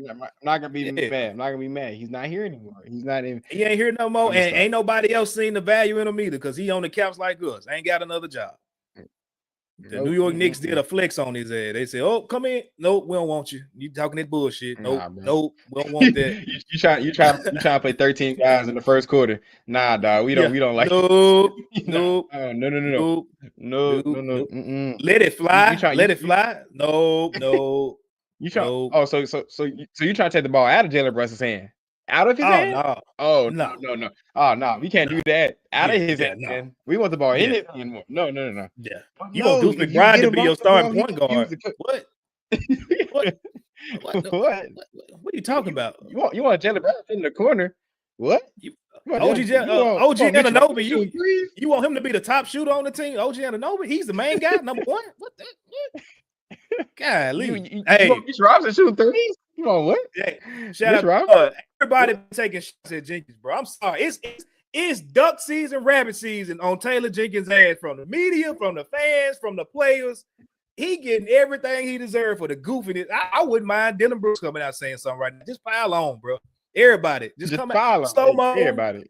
I'm not gonna be mad. I'm not gonna be mad. He's not here anymore. He ain't
here no more. And ain't nobody else seen the value in him either because he on the couch like us. Ain't got another job. The New York Knicks did a flex on his ass. They said, "Oh, come in. Nope, we don't want you. You talking that bullshit. Nope,
Nah, bro.
nope, we don't want that."
you trying to play 13 guys in the first quarter. Nah, dog. We don't like
nope,
nah.
nope,
Oh, no.
nope,
No.
nope.
Mm-mm.
Let it fly. Let it
You,
fly. No, no.
you try.
Nope.
Oh, so you trying to take the ball out of Jalen Brunson's hand? Out of his
Oh
hand?
no.
Oh
No.
no. Oh no, we can't do that. Out of his hand.
No.
We want the ball in
Yeah.
his hand more. No.
Yeah.
But
You want Deuce
if
McBride to
him
be your
off the ball,
starting
he
point
can
guard?
use the
What? What? What are you talking about?
You want Jalen Brunson in the corner? What?
OG Anunoby, you want him to be the top shooter on the team? OG Anunoby, he's the main guy, number one. What? Golly. Hey,
Mitch Robinson shooting threes? Come on, what?
Hey, shout out everybody taking shots at Jenkins, bro. I'm sorry. It's duck season, rabbit season on Taylor Jenkins' ass from the media, from the fans, from the players. He getting everything he deserved for the goofiness. I wouldn't mind Dylan Brooks coming out saying something right now. Just pile on, bro. Everybody, just come out. Slow-mo,
everybody.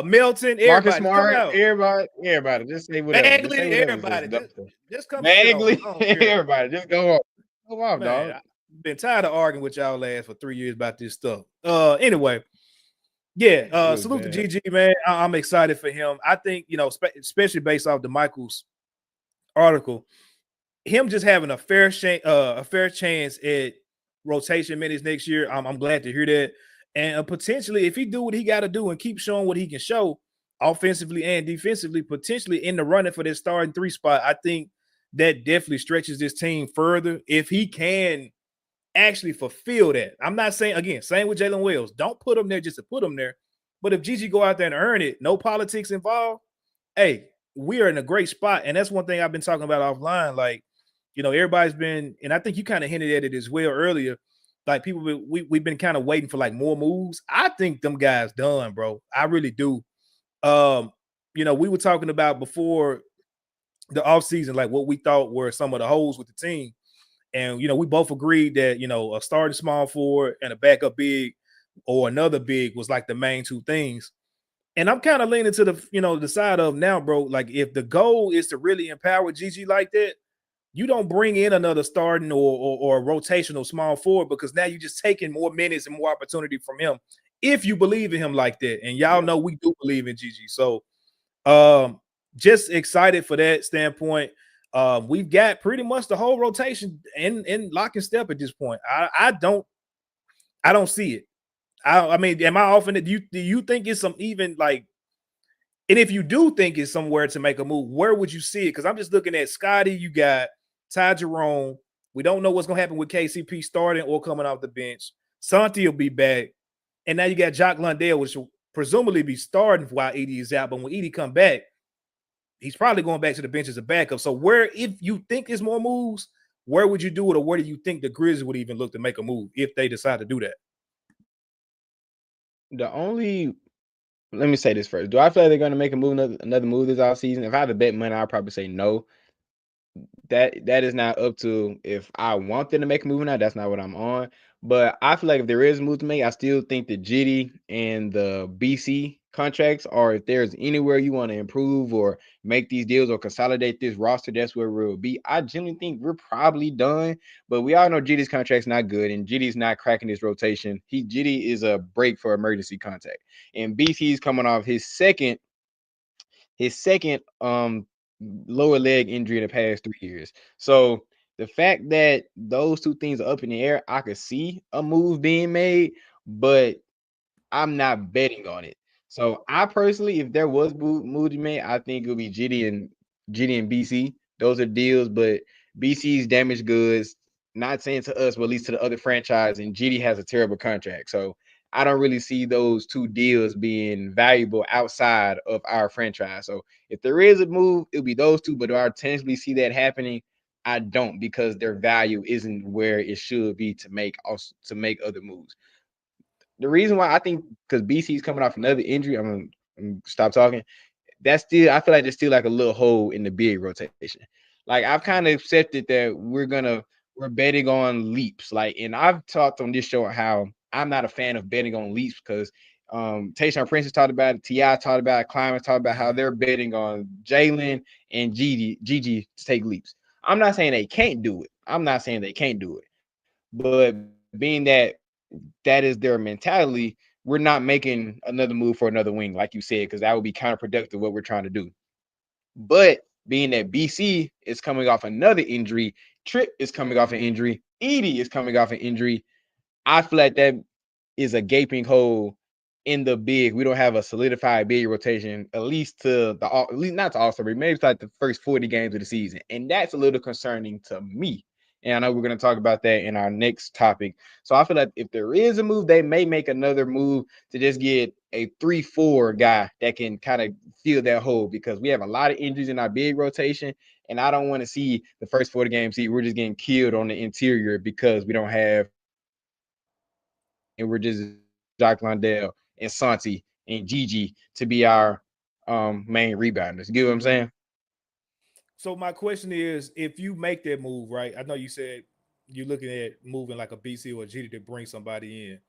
Melton, everybody.
Marcus Smart, everybody. Just say whatever.
Bagley, everybody. Just come
Bagley, everybody. Just go off. Go off,
man,
dog.
I've been tired of arguing with y'all ass for 3 years about this stuff. Anyway, yeah. Salute to GG, man. I'm excited for him. I think, especially based off the Michaels article, him just having a fair chance at rotation minutes next year. I'm glad to hear that. And potentially, if he do what he got to do and keep showing what he can show offensively and defensively, potentially in the running for this starting 3 spot, I think that definitely stretches this team further if he can actually fulfill that. I'm not saying, again, same with Jalen Wells. Don't put him there just to put him there. But if Gigi go out there and earn it, no politics involved, hey, we are in a great spot. And that's one thing I've been talking about offline. Like, everybody's been, and I think you kind of hinted at it as well earlier, like we've been kind of waiting for like more moves. I think them guys done, bro. I really do. We were talking about before the offseason, like what we thought were some of the holes with the team. And, we both agreed that, a starting small forward and a backup big or another big was like the main 2 things. And I'm kind of leaning to the side of now, bro, like if the goal is to really empower Gigi like that, you don't bring in another starting or rotational small forward, because now you're just taking more minutes and more opportunity from him if you believe in him like that. And y'all know we do believe in Gigi. So just excited for that standpoint. We've got pretty much the whole rotation in lock and step at this point. I don't see it. I mean, am I off in it? Do you think it's some even like, and if you do think it's somewhere to make a move, where would you see it? Because I'm just looking at Scotty, you got Ty Jerome. We don't know what's going to happen with KCP starting or coming off the bench. Santi will be back. And now you got Jock Lundell, which will presumably be starting while Edie is out. But when Edie come back, he's probably going back to the bench as a backup. So if you think there's more moves, where would you do it? Or where do you think the Grizz would even look to make a move if they decide to do that?
Let me say this first. Do I feel like they're going to make a move, another move this offseason? If I had to bet money, I'd probably say no. That is not up to if I want them to make a move or not. That's not what I'm on. But I feel like if there is a move to make, I still think the GD and the BC contracts are, if there's anywhere you want to improve or make these deals or consolidate this roster, that's where we'll be. I genuinely think we're probably done, but we all know GD's contract's not good and GD's not cracking his rotation. GD is a break for emergency contact, and BC's coming off his second lower leg injury in the past 3 years. So the fact that those 2 things are up in the air, I could see a move being made, but I'm not betting on it. So I personally, if there was move to made, I think it would be GD and BC. Those are deals, but BC's damaged goods, not saying to us, but at least to the other franchise, and GD has a terrible contract. So I don't really see those 2 deals being valuable outside of our franchise. So if there is a move, it'll be those 2, but do I tangibly see that happening? I don't, because their value isn't where it should be to make other moves. The reason why I think, because BC's coming off another injury, I'm gonna stop talking. I feel like there's still like a little hole in the big rotation. Like I've kind of accepted that we're betting on leaps. Like, and I've talked on this show how I'm not a fan of betting on leaps, because Tayshaun Prince has talked about it, T.I. talked about it, Climate talked about how they're betting on Jalen and Gigi to take leaps. I'm not saying they can't do it. I'm not saying they can't do it. But being that that is their mentality, we're not making another move for another wing, like you said, because that would be counterproductive what we're trying to do. But being that BC is coming off another injury, Tripp is coming off an injury, Edie is coming off an injury, I feel like that is a gaping hole in the big. We don't have a solidified big rotation, at least not to All-Star, but maybe it's like the first 40 games of the season. And that's a little concerning to me. And I know we're going to talk about that in our next topic. So I feel like if there is a move, they may make another move to just get a 3-4 guy that can kind of fill that hole, because we have a lot of injuries in our big rotation. And I don't want to see the first 40 games. We're just getting killed on the interior because we don't have, and we're just Jock Landale and Santi and Gigi to be our main rebounders. You get what I'm saying?
So my question is, if you make that move, right? I know you said you're looking at moving like a BC or a Gigi to bring somebody in.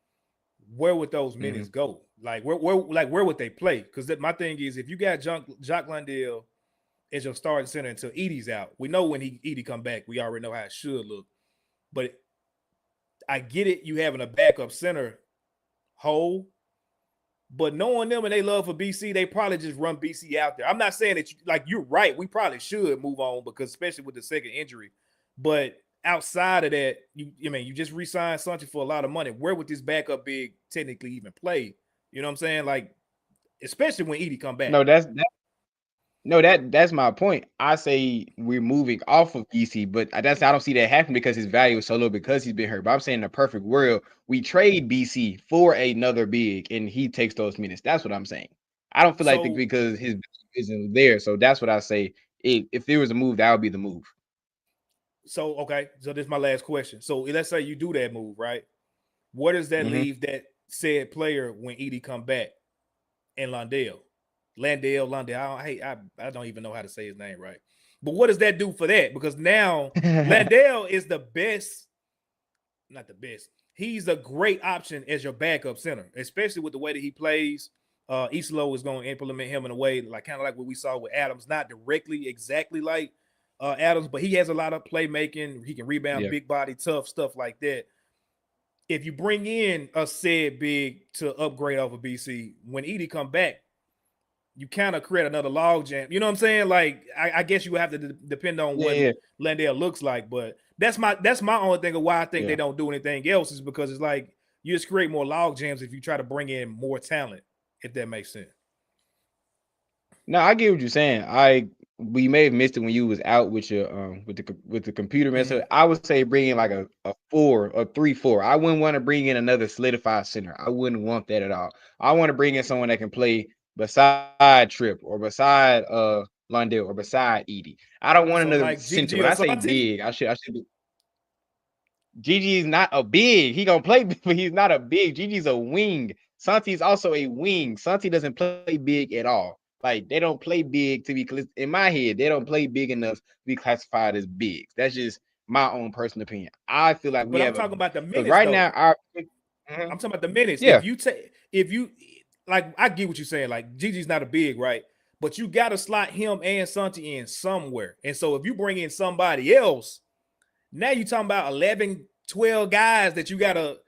Where would those minutes go? Like where would they play? Because my thing is, if you got Jock Landale as your starting center until Edie's out, we know when Edie come back, we already know how it should look. But I get it, you having a backup center hole, but knowing them and they love for BC, they probably just run BC out there. I'm not saying that you're right. We probably should move on, because especially with the second injury. But outside of that, you just re-signed Santi for a lot of money. Where would this backup big technically even play? You know what I'm saying? Like, especially when Edie come back.
That's my point. I say we're moving off of BC, but I don't see that happen because his value is so low because he's been hurt. But I'm saying in a perfect world, we trade BC for another big and he takes those minutes. That's what I'm saying. I don't feel like because his isn't there. So that's what I say. If there was a move, that would be the move.
So, okay. So this is my last question. So let's say you do that move, right? Where does that leave that said player when Edie come back and Landale? I don't even know how to say his name right. But what does that do for that? Because now Landale is the best, not the best. He's a great option as your backup center, especially with the way that he plays. Islo is going to implement him in a way kind of like what we saw with Adams, not directly exactly like Adams, but he has a lot of playmaking. He can rebound, big body, tough stuff like that. If you bring in a said big to upgrade over BC, when Edie come back, you kind of create another log jam. You know what I'm saying? Like, I guess you would have to depend on what Landale looks like. But that's my only thing of why I think they don't do anything else, is because it's like you just create more log jams if you try to bring in more talent, if that makes sense.
No, I get what you're saying. We may have missed it when you was out with your with the computer, man. So I would say bring in like a 3-4. I wouldn't want to bring in another solidified center. I wouldn't want that at all. I want to bring in someone that can play beside Tripp or beside Landale or beside Edie. I don't want another center. When I say big, I should be. Gigi's not a big. He gonna play, but he's not a big. Gigi's a wing. Santi's also a wing. Santi doesn't play big at all. Like, they don't play big to be, in my head, they don't play big enough to be classified as bigs. That's just my own personal opinion. I feel like
I'm talking about the minutes
right
though.
now.
I'm talking about the minutes.
Yeah.
If you like, I get what you're saying. Like, Gigi's not a big, right? But you got to slot him and Santi in somewhere. And so if you bring in somebody else, now you're talking about 11, 12 guys that you got to.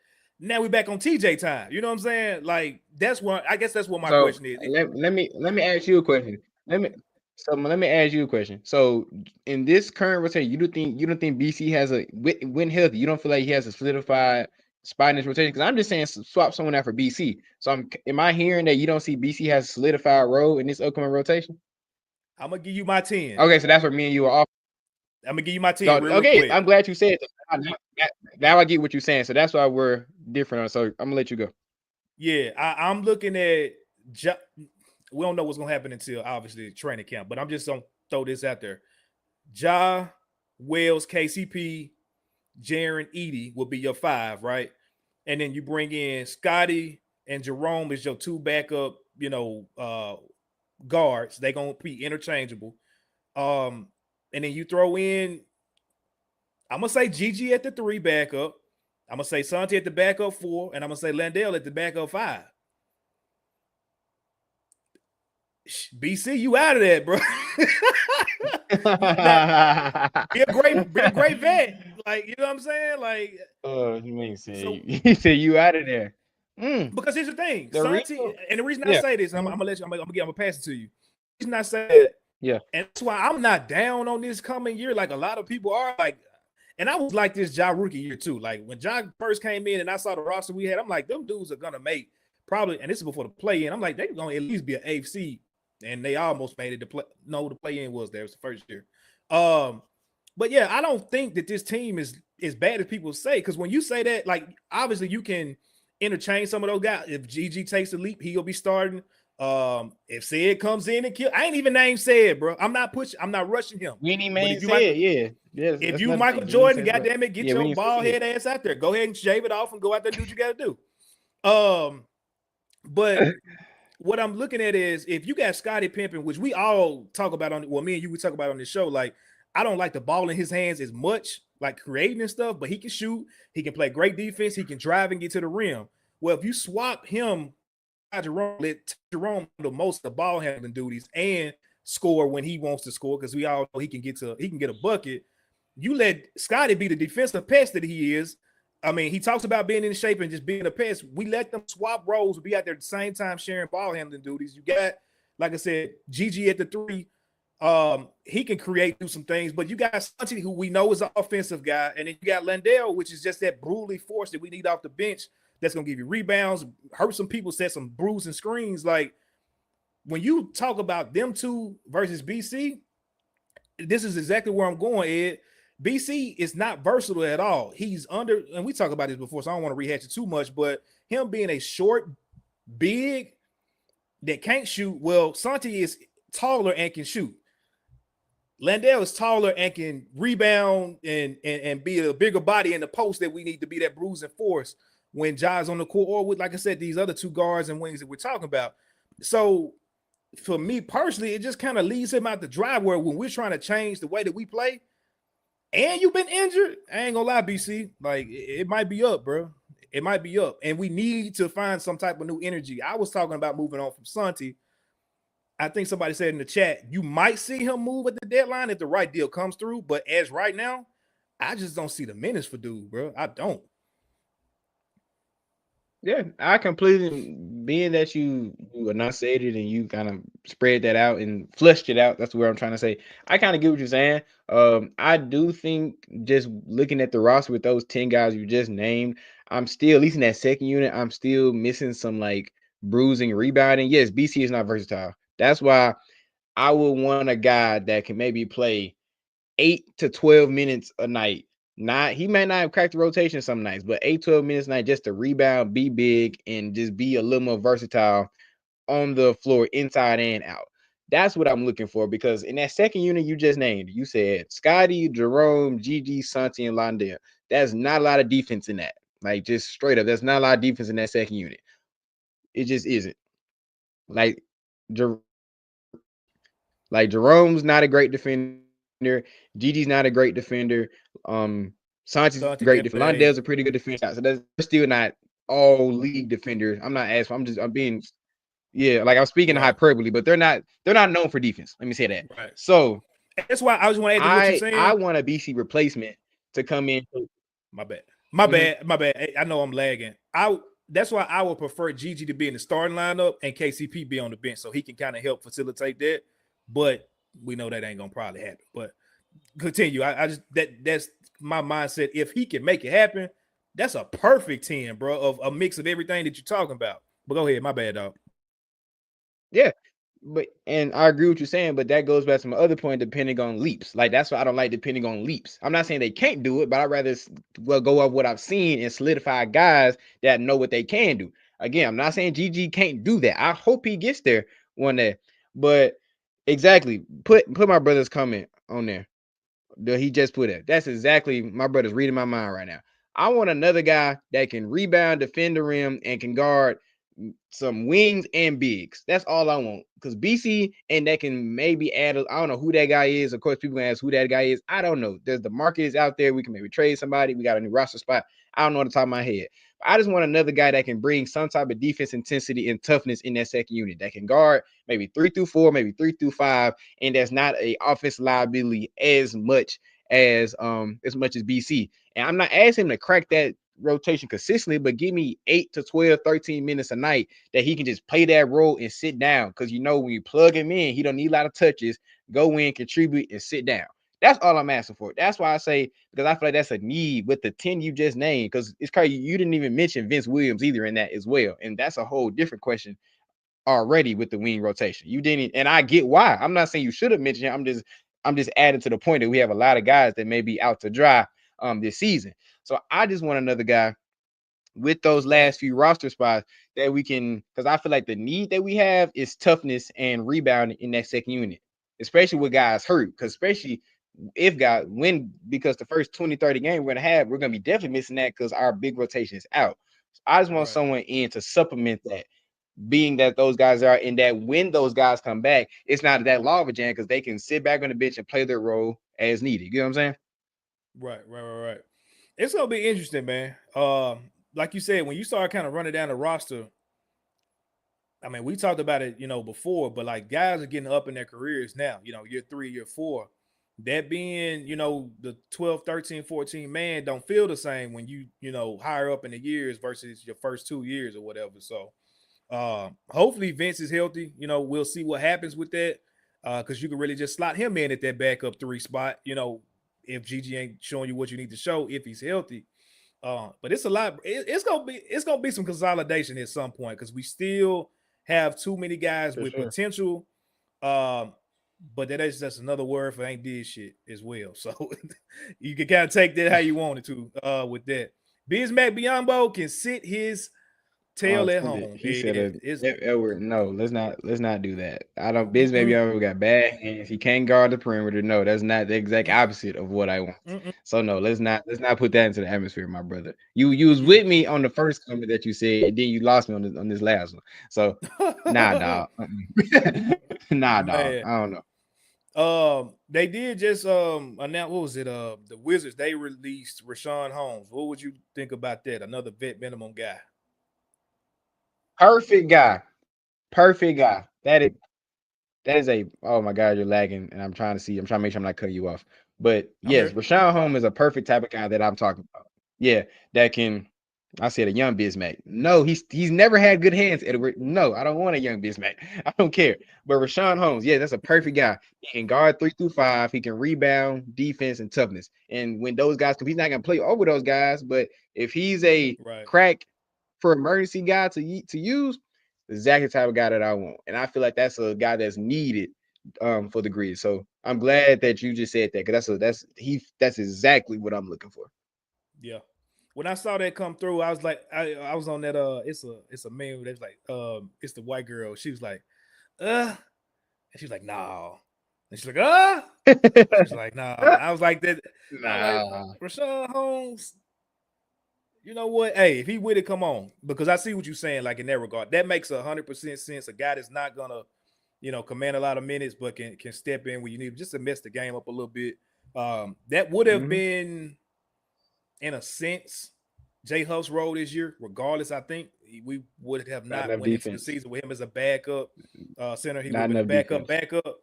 Now we're back on TJ time. You know what I'm saying? Like, I guess that's what my question is.
Let me ask you a question. Let me ask you a question. So in this current rotation, you don't think BC has when healthy, you don't feel like he has a solidified spot in this rotation? Because I'm just saying swap someone out for BC. So am I hearing that you don't see BC has a solidified role in this upcoming rotation?
I'm gonna give you my 10.
Okay, so that's where me and you are off.
I'm gonna give you my 10.
So,
real quick.
I'm glad you said that. Now I get what you're saying. So that's why we're different. So I'm gonna let you go.
Yeah, I'm looking at. We don't know what's gonna happen until obviously training camp, but I'm just gonna throw this out there. Ja, Wells, KCP, Jaren, Edie will be your 5, right? And then you bring in Scotty and Jerome as your 2 backup, guards. They're gonna be interchangeable. And then you throw in, I'm going to say Gigi at the 3 backup. I'm going to say Santi at the backup 4. And I'm going to say Landale at the backup 5. BC, you out of there, bro. Be a great vet. Like, you know what I'm saying? Like,
you mean say
so
he said you out of there.
because here's the thing,
The
Santi,
reason-
and the reason I
yeah.
say this, I'm gonna pass it to you. The reason I say that,
Yeah.
and that's why I'm not down on this coming year, like a lot of people are. Like, and I was like this Ja rookie year too. Like when Ja first came in and I saw the roster we had, I'm like, them dudes are gonna make probably, and this is before the play in. I'm like, they're gonna at least be an AFC, and they almost made it to play. No, the play in was there. It was the first year. But yeah, I don't think that this team is as bad as people say. Because when you say that, like, obviously you can interchange some of those guys. If GG takes a leap, he'll be starting. If Sid comes in and kill, I ain't even named Sid, bro. I'm not rushing him.
Winnie
But
man
if you
said, yeah. Yes,
If
that's
you
another
Michael
thing.
Jordan,
Winnie said,
goddamn it, get
yeah,
your
Winnie
bald
said,
head ass out there. Go ahead and shave it off and go out there and do what you got to do. But what I'm looking at is if you got Scottie Pippen, which we all talk about me and you would talk about on this show, like I don't like the ball in his hands as much, like creating and stuff, but he can shoot, he can play great defense, he can drive and get to the rim. Well, if you swap him, Jerome, let Jerome do most of the ball handling duties and score when he wants to score, because we all know he can get a bucket. You let Scottie be the defensive pest that he is. I mean, he talks about being in shape and just being a pest. We let them swap roles, be out there at the same time sharing ball handling duties. You got, like I said, GG at the 3. He can do some things, but you got Santi, who we know is an offensive guy, and then you got Landale, which is just that brutally force that we need off the bench that's gonna give you rebounds, hurt some people, set some bruising and screens. Like when you talk about them two versus BC, this is exactly where I'm going, Ed. BC is not versatile at all. He's under, and we talked about this before, so I don't want to rehash it too much, but him being a short, big, that can't shoot. Well, Santi is taller and can shoot. Landale is taller and can rebound and be a bigger body in the post that we need to be that bruising force when Ja's on the court, or with, like I said, these other two guards and wings that we're talking about. So for me personally, it just kind of leaves him out the drive where when we're trying to change the way that we play and you've been injured, I ain't gonna lie, BC, like it might be up, bro. It might be up. And we need to find some type of new energy. I was talking about moving on from Santi. I think somebody said in the chat, you might see him move at the deadline if the right deal comes through. But as right now, I just don't see the minutes for dude, bro. I don't.
Yeah, I completely, being that you enunciated and you kind of spread that out and fleshed it out. That's what I'm trying to say. I kind of get what you're saying. I do think just looking at the roster with those 10 guys you just named, I'm still, at least in that second unit, I'm still missing some like bruising, rebounding. Yes, BC is not versatile. That's why I would want a guy that can maybe play 8 to 12 minutes a night. He might not have cracked the rotation some nights, but 8-12 minutes a night just to rebound, be big, and just be a little more versatile on the floor, inside and out. That's what I'm looking for, because in that second unit you just named, you said Scottie, Jerome, GG, Santi, and Landale. That's not a lot of defense in that. Like, just straight up, there's not a lot of defense in that second unit. It just isn't. Like Jerome's not a great defender. Gigi's not a great defender. Santi's a great defender. Landale's a pretty good defender. So that's still not all league defenders. I'm not asking. I'm being, yeah, like I'm speaking hyperbole, but they're not known for defense. Let me say that.
Right.
So
that's why I just want to add to what you're saying.
I want a BC replacement to come in.
My bad. I know I'm lagging. That's why I would prefer Gigi to be in the starting lineup and KCP be on the bench so he can kind of help facilitate that. But we know that ain't gonna probably happen. But continue. I just that's my mindset. If he can make it happen, that's a perfect 10, bro, of a mix of everything that you're talking about. But go ahead, my bad, dog.
Yeah, and I agree with what you're saying, but that goes back to my other point, depending on leaps. Like, that's why I don't like depending on leaps. I'm not saying they can't do it, but I'd rather go off what I've seen and solidify guys that know what they can do. Again, I'm not saying GG can't do that. I hope he gets there one day. But exactly, put my brother's comment on there. He just put it. That's exactly, my brother's reading my mind right now. I want another guy that can rebound, defend the rim, and can guard some wings and bigs. That's all I want. Because BC, and that can maybe add, I don't know who that guy is. Of course, people gonna ask who that guy is. I don't know. The market is out there. We can maybe trade somebody. We got a new roster spot. I don't know on the top of my head. I just want another guy that can bring some type of defense intensity and toughness in that second unit that can guard maybe 3 through 4, maybe 3 through 5, and that's not a offensive liability as much as BC. And I'm not asking him to crack that rotation consistently, but give me 8 to 12, 13 minutes a night that he can just play that role and sit down. Because when you plug him in, he don't need a lot of touches. Go in, contribute, and sit down. That's all I'm asking for. That's why I say, because I feel like that's a need with the 10 you just named. Because it's crazy, you didn't even mention Vince Williams either in that as well. And that's a whole different question already with the wing rotation. You didn't, and I get why. I'm not saying you should have mentioned him. I'm just adding to the point that we have a lot of guys that may be out to dry this season. So I just want another guy with those last few roster spots that we can, because I feel like the need that we have is toughness and rebounding in that second unit, especially with guys hurt. Because especially if guys win, because the first 20, 30 games we're going to be definitely missing that because our big rotation is out. So I just want someone in to supplement that, being that those guys are, and that when those guys come back, it's not that lava jam because they can sit back on the bench and play their role as needed. You know what I'm saying?
Right. It's gonna be interesting, man. Like you said, when you start kind of running down the roster, I mean, we talked about it, before, but like guys are getting up in their careers now, year 3, year 4. That being, the 12, 13, 14 man don't feel the same when you higher up in the years versus your first 2 years or whatever. So hopefully Vince is healthy. We'll see what happens with that. Because you can really just slot him in at that backup 3 spot, if Gigi ain't showing you what you need to show if he's healthy. But it's a lot. It's gonna be some consolidation at some point because we still have too many guys with potential. But that is just another word for ain't did shit as well. So you can kind of take that how you want it to with that. Bismack Biyombo can sit his tail at home.
He said, Edward, no, let's not do that. I don't. Bismack Biyombo got bad hands. He can't guard the perimeter. No, that's not the exact opposite of what I want. So no, let's not put that into the atmosphere, my brother. You was with me on the first comment that you said, and then you lost me on this last one. So nah, dog. Nah, dog. I don't know.
They did just announce, what was it? The Wizards, they released Rashawn Holmes. What would you think about that? Another vet minimum guy.
Perfect guy. That is a, oh my God, you're lagging, and I'm trying to make sure I'm not cutting you off. But yes, Rashawn Holmes is a perfect type of guy that I'm talking about. Yeah, that can. I said a young Bismack. No, he's never had good hands, Edward. No, I don't want a young Bismack. I don't care. But Rashawn Holmes, yeah, that's a perfect guy. He can guard 3 through 5. He can rebound, defense, and toughness. And when those guys, he's not gonna play over those guys. But if he's a crack for emergency guy to use, exactly the type of guy that I want. And I feel like that's a guy that's needed for the Grizz. So I'm glad that you just said that, because that's exactly what I'm looking for.
Yeah. When I saw that come through, I was like, I was on that it's a meme that's like it's the white girl. She was like, and she's like, no. And she's like, she's like, nah. I was like that. Like, Rashawn Holmes, you know what? Hey, if he with it, come on. Because I see what you're saying, like in that regard. That makes 100% sense. A guy that's not gonna, command a lot of minutes, but can step in when you need just to mess the game up a little bit. That would have been, in a sense, Jay Huff's role this year. Regardless, I think we would have not went into the season with him as a backup center. He would have been backup.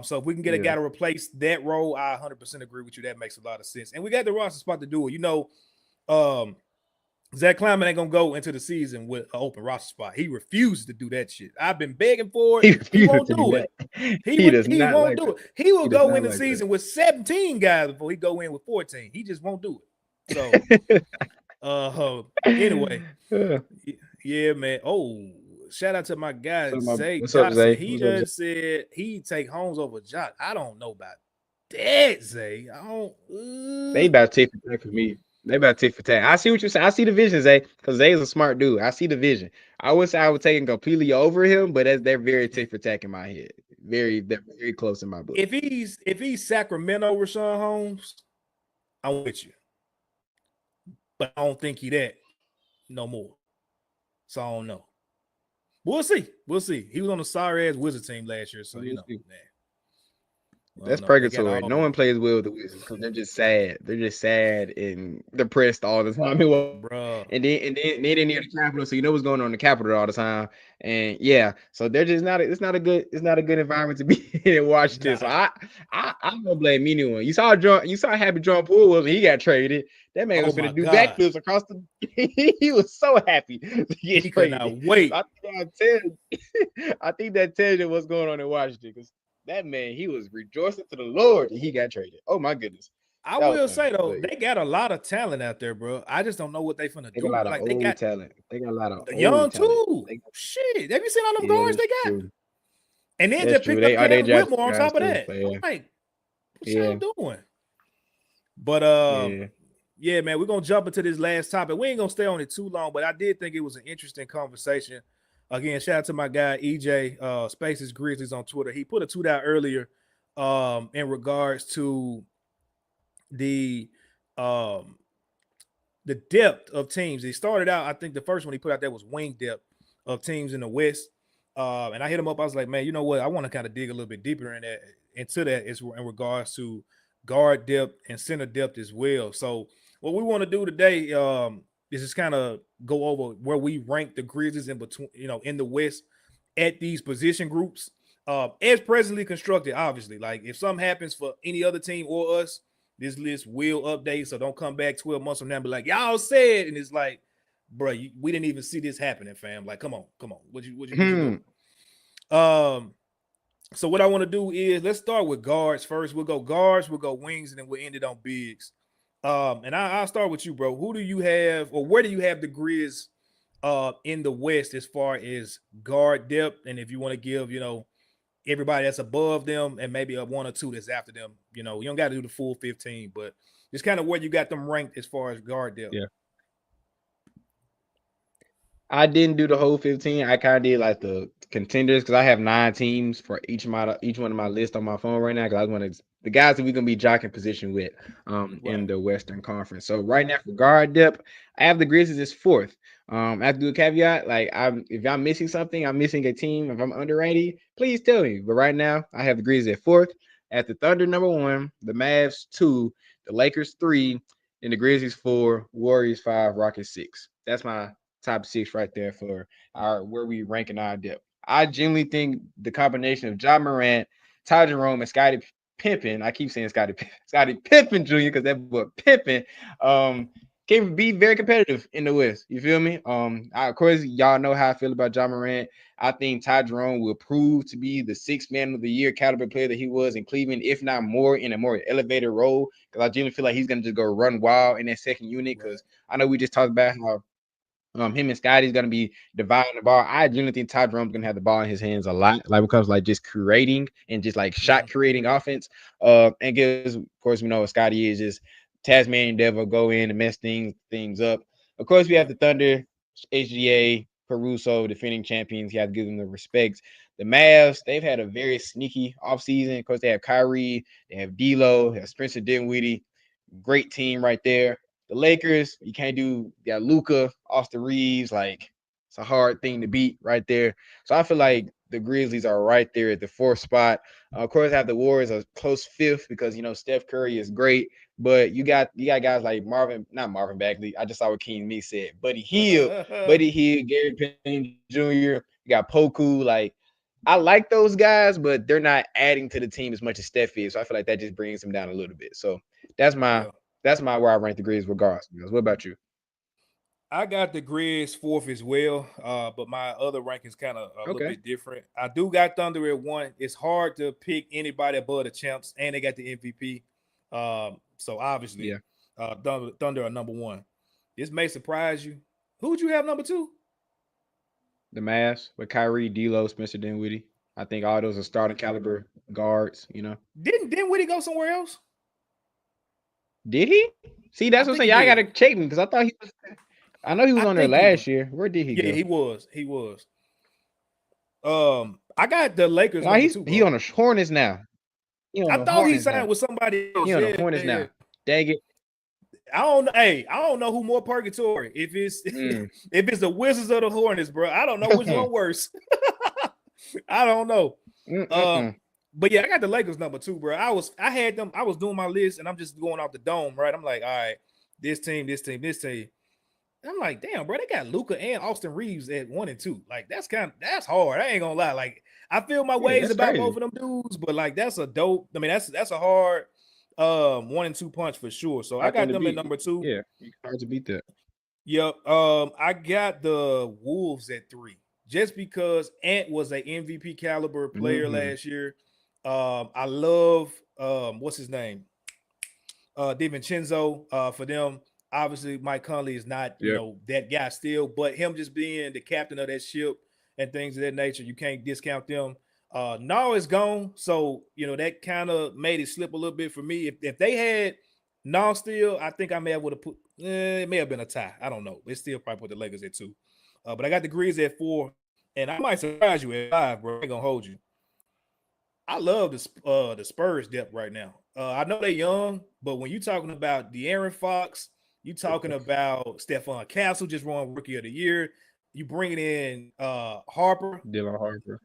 So if we can get a guy to replace that role, I 100% agree with you. That makes a lot of sense. And we got the roster spot to do it. Zach Kleiman ain't gonna go into the season with an open roster spot. He refuses to do that shit. I've been begging for it. He won't do it. He won't do it. He will go in the season with 17 guys before he go in with 14. He just won't do it. So anyway, yeah, man. Oh, shout out to my guy Zay Johnson. He just said he'd take Holmes over Josh. I don't know about that, Zay. I don't.
They about to take for that for me. They about to take for tag. I see what you're saying. I see the vision, Zay, because Zay is a smart dude. I see the vision. I would say I would take him completely over him, but they're very tick for tack in my head. They're very close in my book.
If he's Sacramento Rashawn Holmes, I'm with you. But I don't think he that no more. So I don't know. We'll see. He was on the sorry ass Wizard team last year, so man.
That's
No, they got
purgatory.
all
No
of
one
it.
plays well with the Wizards because they're just sad. They're just sad and depressed all the time.
Bruh.
And then they didn't near the Capitol, so you know what's going on in the Capitol all the time. And yeah, so they're just not. It's not a good environment to be in and watch this. So I'm gonna blame anyone. You saw how happy John Poole was when he got traded. That man was
Oh my
gonna do
God.
backflips across the. He was so happy to get
He could
traded.
not wait.
I think that tells you what's going on in Washington because that man, he was rejoicing to the Lord that he got traded. Oh my goodness.
I
That was
will
funny.
say though,
But
they got a lot of talent out there, bro. I just don't know what they finna
they got a
do.
lot of
Like they
old
got
talent. They got a lot of
the
old
young
talent.
too.
They,
Shit, have you seen all them
yeah,
guards they
that's
got?
true.
And then
That's
just
true.
picked up
They
Kevin
drafted
Whitmore on
guys
top of
too.
that.
So
I'm
yeah.
like, what
Yeah.
y'all doing? But
Yeah.
yeah, man, we're gonna jump into this last topic. We ain't gonna stay on it too long, but I did think it was an interesting conversation. Again, shout out to my guy EJ Spaces Grizzlies on Twitter. He put a tweet out earlier in regards to the depth of teams. He started out, I think the first one he put out there was wing depth of teams in the West. And I hit him up. I was like, man, you know what? I want to kind of dig a little bit deeper into that is in regards to guard depth and center depth as well. So what we want to do today is just kind of go over where we rank the Grizzlies in between, in the West at these position groups as presently constructed. Obviously, like if something happens for any other team or us, this list will update. So don't come back 12 months from now and be like, y'all said, and it's like, bro, we didn't even see this happening, fam. Like, come on. What you doing? So what I want to do is let's start with guards first. We'll go guards, we'll go wings, and then we'll end it on bigs. And I'll start with you, bro. Who do you have, or where do you have the Grizz in the West as far as guard depth? And if you want to give, everybody that's above them and maybe a one or two that's after them, you don't got to do the full 15, but just kind of where you got them ranked as far as guard depth.
Yeah. I didn't do the whole 15. I kind of did like the contenders because I have 9 teams for each one of my list on my phone right now because I want to the guys that we're gonna be jockeying position with in the Western Conference. So right now for guard depth, I have the Grizzlies as 4th. I have to do a caveat, like if I'm missing something, I'm missing a team. If I'm underrated, please tell me. But right now, I have the Grizzlies at 4th. At the Thunder, number 1, the Mavs 2, the Lakers 3, and the Grizzlies 4, Warriors 5, Rockets 6. That's my top 6 right there for where we rank in our depth. I genuinely think the combination of Ja Morant, Ty Jerome, and Scottie Pippen, I keep saying Scottie Pippen Jr. because that boy Pippen can be very competitive in the West. You feel me? Of course, y'all know how I feel about Ja Morant. I think Ty Jerome will prove to be the 6th man of the year caliber player that he was in Cleveland, if not more, in a more elevated role. Because I genuinely feel like he's going to just go run wild in that second unit. Because I know we just talked about how him and Scotty's gonna be dividing the ball. I genuinely think Ty Jerome's gonna have the ball in his hands a lot, like becomes like just creating and just like shot creating offense. And because of course we know what Scotty is, just Tasmanian devil, go in and mess things up. Of course, we have the Thunder, HGA, Caruso, defending champions. You have to give them the respect. The Mavs, they've had a very sneaky offseason. Of course, they have Kyrie, they have D'Lo, they have Spencer Dinwiddie. Great team right there. The Lakers, you can't do, you got Luka, Austin Reeves, like it's a hard thing to beat right there. So I feel like the Grizzlies are right there at the 4th spot. Of course, I have the Warriors a close 5th because Steph Curry is great, but you got guys like not Marvin Bagley. I just saw what King Me said. Buddy Hield, Gary Payne Jr. You got Poku. Like I like those guys, but they're not adding to the team as much as Steph is. So I feel like that just brings them down a little bit. So that's my where I rank the Grizz regardless. What about you?
I got the Grizz 4th as well, but my other ranking is kind of a little bit different. I do got Thunder at 1. It's hard to pick anybody above the champs, and they got the MVP. So obviously, Thunder are number 1. This may surprise you. Who would you have number 2?
The Mavs with Kyrie, D'Lo, Spencer Dinwiddie. I think all those are starting caliber guards.
Didn't Dinwiddie go somewhere else?
Did he? See, that's what I'm saying. Y'all gotta check me because I thought he was. I know he was on there last year. Where did he go?
Yeah, he was. I got the Lakers.
No, he on the Hornets now.
I thought he signed with somebody else.
He on the Hornets now. Dang it.
I don't know who more purgatory. If it's the Wizards or the Hornets, bro. I don't know which one worse. I don't know. But yeah, I got the Lakers number 2, bro. I had them. I was doing my list, and I'm just going off the dome, right? I'm like, all right, this team. I'm like, damn, bro, they got Luka and Austin Reeves at 1 and 2. Like, that's hard. I ain't gonna lie. Like, I feel my ways about both of them dudes, but like, that's a dope. I mean, that's a hard 1 and 2 punch for sure. So I got them at number 2.
Yeah, hard to beat that.
Yep. I got the Wolves at 3 just because Ant was an MVP caliber player last year. I love what's his name? DiVincenzo for them. Obviously, Mike Conley is not, you know, that guy still, but him just being the captain of that ship and things of that nature, you can't discount them. Now is gone, so you know that kind of made it slip a little bit for me. If they had Now still, I think I may have would have put. It may have been a tie. I don't know. They still probably put the Lakers at 2, but I got the Grizz at 4, and I might surprise you at 5, bro. I ain't gonna hold you. I love the Spurs depth right now. I know they're young, but when you're talking about De'Aaron Fox, you talking about Stephon Castle just won Rookie of the Year. You bringing in Harper,
Dylan Harper.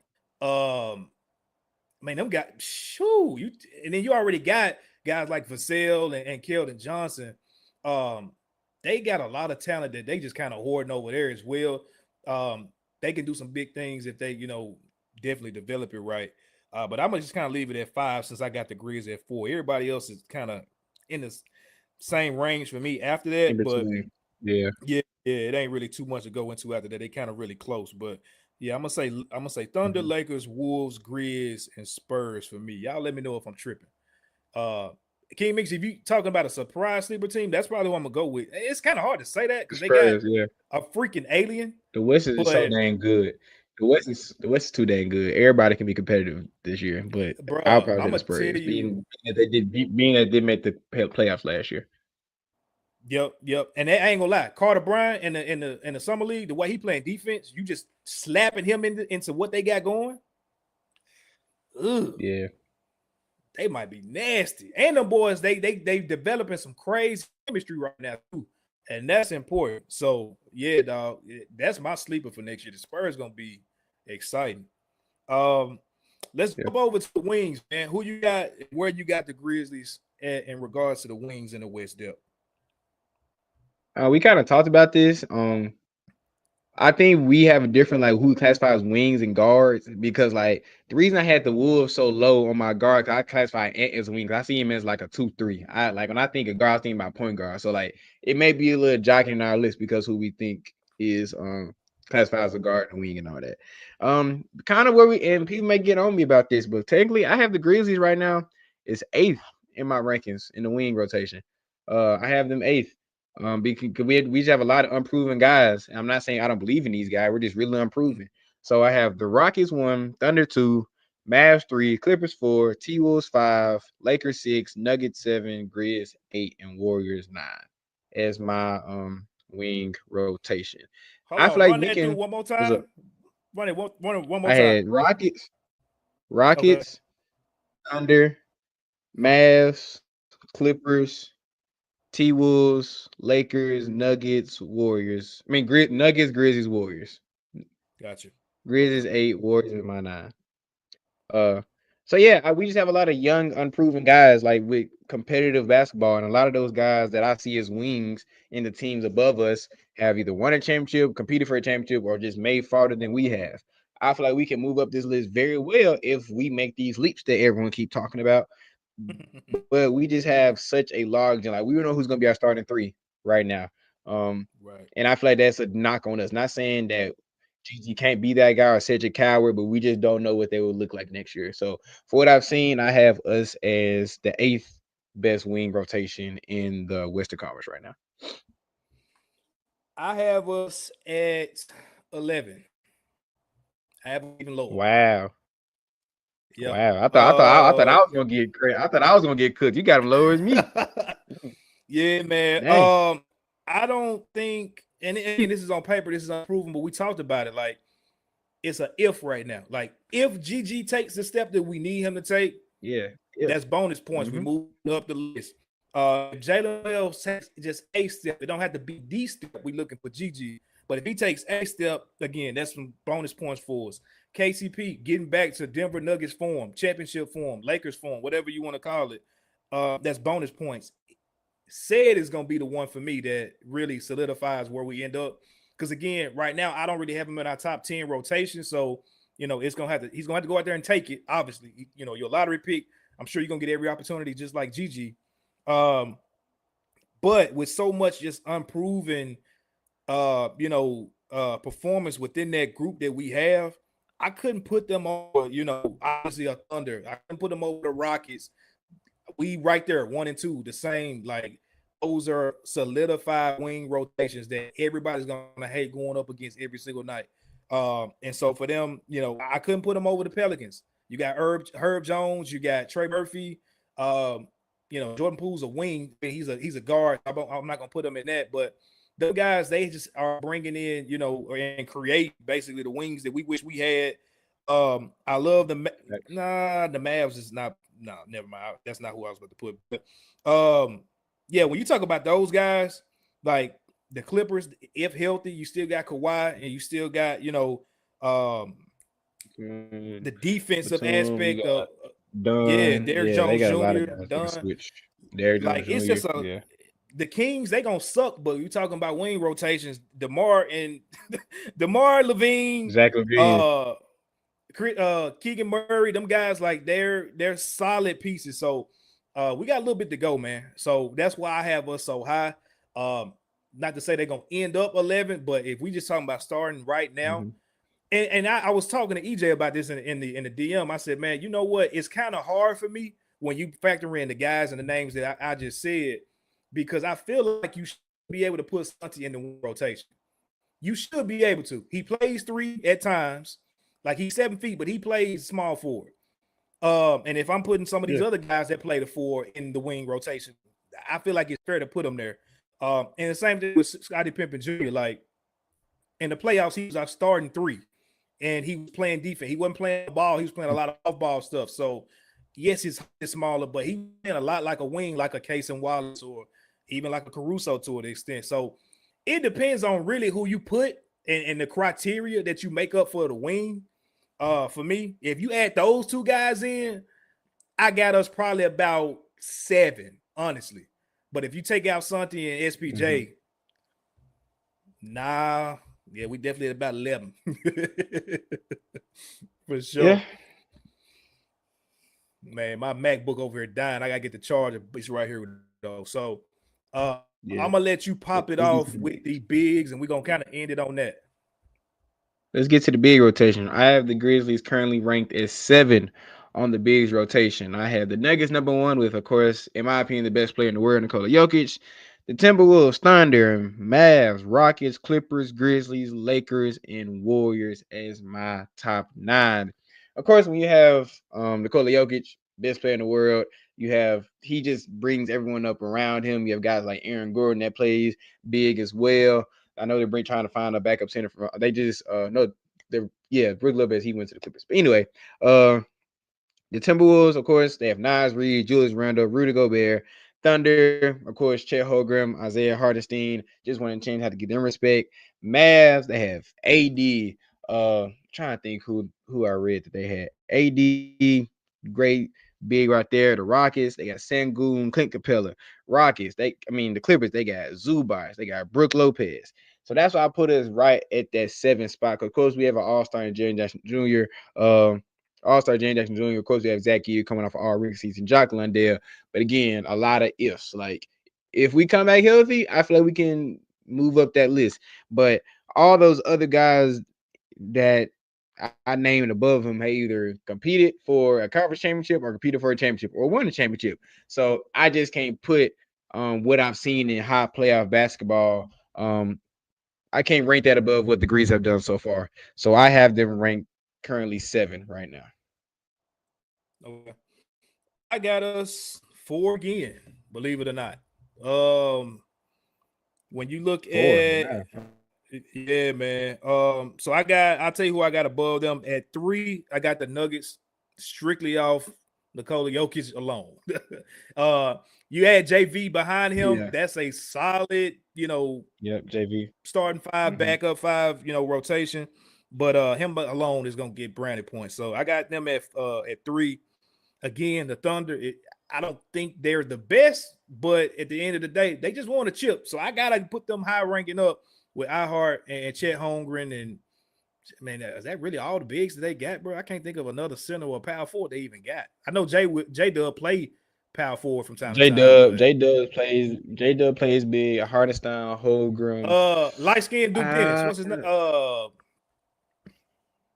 Man, them guys, shoo, and then you already got guys like Vassell and Keldon Johnson. They got a lot of talent that they just kind of hoarding over there as well. They can do some big things if they, you know, definitely develop it right. But I'm gonna just kind of leave it at 5 since I got the Grizz at 4. Everybody else is kind of in the same range for me after that. But yeah, it ain't really too much to go into after that. They kind of really close. But yeah, I'm gonna say Thunder, Lakers, Wolves, Grizz, and Spurs for me. Y'all let me know if I'm tripping. King Mix, if you talking about a surprise sleeper team, that's probably what I'm gonna go with. It's kind of hard to say that because they got a freaking alien.
The West is so dang good. The West is too dang good. Everybody can be competitive this year, but
bro,
I'll probably say the Spurs, being that they did make the playoffs last year.
Yep. And I ain't gonna lie, Carter Bryant in the summer league, the way he playing defense, you just slapping him into what they got going. Ugh.
Yeah.
They might be nasty. And them boys, they developing some crazy chemistry right now too. And that's important. So yeah, dog, that's my sleeper for next year. The Spurs gonna be exciting. Let's jump over to the wings, man. Who you got? Where you got the Grizzlies in regards to the wings in the West depth?
We kind of talked about this. I think we have a different like who classifies wings and guards because like the reason I had the Wolves so low on my guard, I classify Ant as wings. I see him as like a 2-3. I like when I think of guard, I think about point guard. So like it may be a little jockeying our list because who we think is classified as a guard and wing and all that. Kind of where we and people may get on me about this, but technically I have the Grizzlies right now. It's 8th in my rankings in the wing rotation. I have them 8th. Because we just have a lot of unproven guys. I'm not saying I don't believe in these guys. We're just really unproven. So I have the Rockets 1, Thunder 2, Mavs 3, Clippers 4, T-Wolves 5, Lakers 6, Nuggets 7, Grizz 8, and Warriors 9 as my wing rotation. I feel like we can
one more time. Run it one more time.
I had Rockets, Thunder, Mavs, Clippers, T-Wolves, Lakers, Nuggets, Warriors. I mean, Nuggets, Grizzlies, Warriors.
Gotcha.
Grizzlies 8, Warriors is my 9. So yeah, we just have a lot of young, unproven guys like with competitive basketball, and a lot of those guys that I see as wings in the teams above us have either won a championship, competed for a championship, or just made farther than we have. I feel like we can move up this list very well if we make these leaps that everyone keep talking about. But we just have such a large, and like we don't know who's gonna be our starting 3 right now.
Right.
And I feel like that's a knock on us. Not saying that GG can't be that guy or such a coward, but we just don't know what they will look like next year. So for what I've seen, I have us as the 8th best wing rotation in the Western Conference right now.
I have us at 11. I have even lower.
Wow.
Yep.
Wow. I thought I was gonna get credit. I thought I was gonna get cooked. You got him lower as me.
Yeah, man. Dang. I don't think, and this is on paper, this is unproven, but we talked about it. Like, it's an if right now. Like, if GG takes the step that we need him to take, that's bonus points. We move up the list. Jalen Wells takes just a step. It don't have to be the step we looking for GG, But if he takes a step, again, that's some bonus points for us. KCP getting back to Denver Nuggets form, championship form, Lakers form, whatever you want to call it. That's bonus points. Said is going to be the one for me that really solidifies where we end up. Because again, right now, I don't really have him in our top 10 rotation. So, he's going to have to go out there and take it. Obviously, your lottery pick, I'm sure you're going to get every opportunity just like Gigi. But with so much just unproven, performance within that group that we have, I couldn't put them over, obviously a Thunder. I couldn't put them over the Rockets. We right there, 1 and 2, the same. Like, those are solidified wing rotations that everybody's gonna hate going up against every single night. And so for them, I couldn't put them over the Pelicans. You got Herb Jones, you got Trey Murphy, Jordan Poole's a wing, he's a guard. I'm not gonna put him in that, but the guys, they just are bringing in, and create basically the wings that we wish we had. I love the Mavs is not. No, never mind. That's not who I was about to put. But, when you talk about those guys, like the Clippers, if healthy, you still got Kawhi and you still got, the defensive aspect of Derrick Jones Jr. Dunn. Like, it's just the Kings, they gonna suck, but you talking about wing rotations, DeMar Levine,
Zach LaVine.
Keegan Murray, them guys, like they're solid pieces. So we got a little bit to go, man. So that's why I have us so high. Not to say they're gonna end up 11, but if we just talking about starting right now, and I was talking to EJ about this in the DM. I said, man, you know what? It's kind of hard for me when you factor in the guys and the names that I just said, because I feel like you should be able to put Santi in the rotation. You should be able to. He plays 3 at times. Like, he's 7 feet, but he plays small forward. And if I'm putting some of these other guys that play the 4 in the wing rotation, I feel like it's fair to put them there. And the same thing with Scottie Pippen Jr. Like, in the playoffs, he was our starting 3, and he was playing defense. He wasn't playing the ball. He was playing a lot of off-ball stuff. So, yes, he's smaller, but he's playing a lot like a wing, like a Cason Wallace or even like a Caruso to an extent. So, it depends on really who you put and the criteria that you make up for the wing. For me, if you add those 2 guys in, I got us probably about 7, honestly. But if you take out Santi and SPJ, we definitely at about 11. For sure.
Yeah.
Man, my MacBook over here dying. I gotta get the charger. It's right here though. So I'm gonna let you pop it off with the bigs, and we're gonna kind of end it on that.
Let's get to the big rotation. I have the Grizzlies currently ranked as 7 on the bigs rotation. I have the Nuggets number 1 with, of course, in my opinion, the best player in the world, Nikola Jokic. The Timberwolves, Thunder, Mavs, Rockets, Clippers, Grizzlies, Lakers, and Warriors as my top 9. Of course, when you have Nikola Jokic, best player in the world, he just brings everyone up around him. You have guys like Aaron Gordon that plays big as well. I know they're trying to find a backup center. They just Brook Lopez, he went to the Clippers. But anyway, the Timberwolves, of course, they have Naz Reid, Julius Randle, Rudy Gobert. Thunder, of course, Chet Holmgren, Isaiah Hartenstein. Just want to change how to give them respect. Mavs, they have AD. Trying to think who I read that they had. AD, great big right there. The Rockets, they got Sengun, Clint Capella. Rockets, the Clippers, they got Zubac, they got Brook Lopez. So that's why I put us right at that 7th spot. Because, of course, we have an all-star in Jaren Jackson Jr. All-star Jaren Jackson Jr. Of course, we have Zach Edey coming off of all rookie season, Jock Landale. But again, a lot of ifs. Like, if we come back healthy, I feel like we can move up that list. But all those other guys that I named above him, either competed for a conference championship or competed for a championship or won a championship. So I just can't put what I've seen in high playoff basketball. I can't rank that above what the Grizz have done so far. So I have them ranked currently 7 right now.
Okay. I got us 4 again, believe it or not. When you look at yeah, man. So I'll tell you who I got above them at 3. I got the Nuggets strictly off Nikola Jokic alone. You add JV behind him.
Yeah.
That's a solid,
Yep, JV.
starting five, backup five, rotation. But him alone is gonna get branded points. So I got them at 3. Again, the Thunder. I don't think they're the best, but at the end of the day, they just want a chip. So I gotta put them high ranking up with iHeart and Chet Holmgren. And man, is that really all the bigs that they got, bro? I can't think of another center or power forward they even got. I know J Dub play power forward from time to time.
J Dub plays big. Hardestyle, Holmgren.
Light skinned Duke Dennis. What's his name?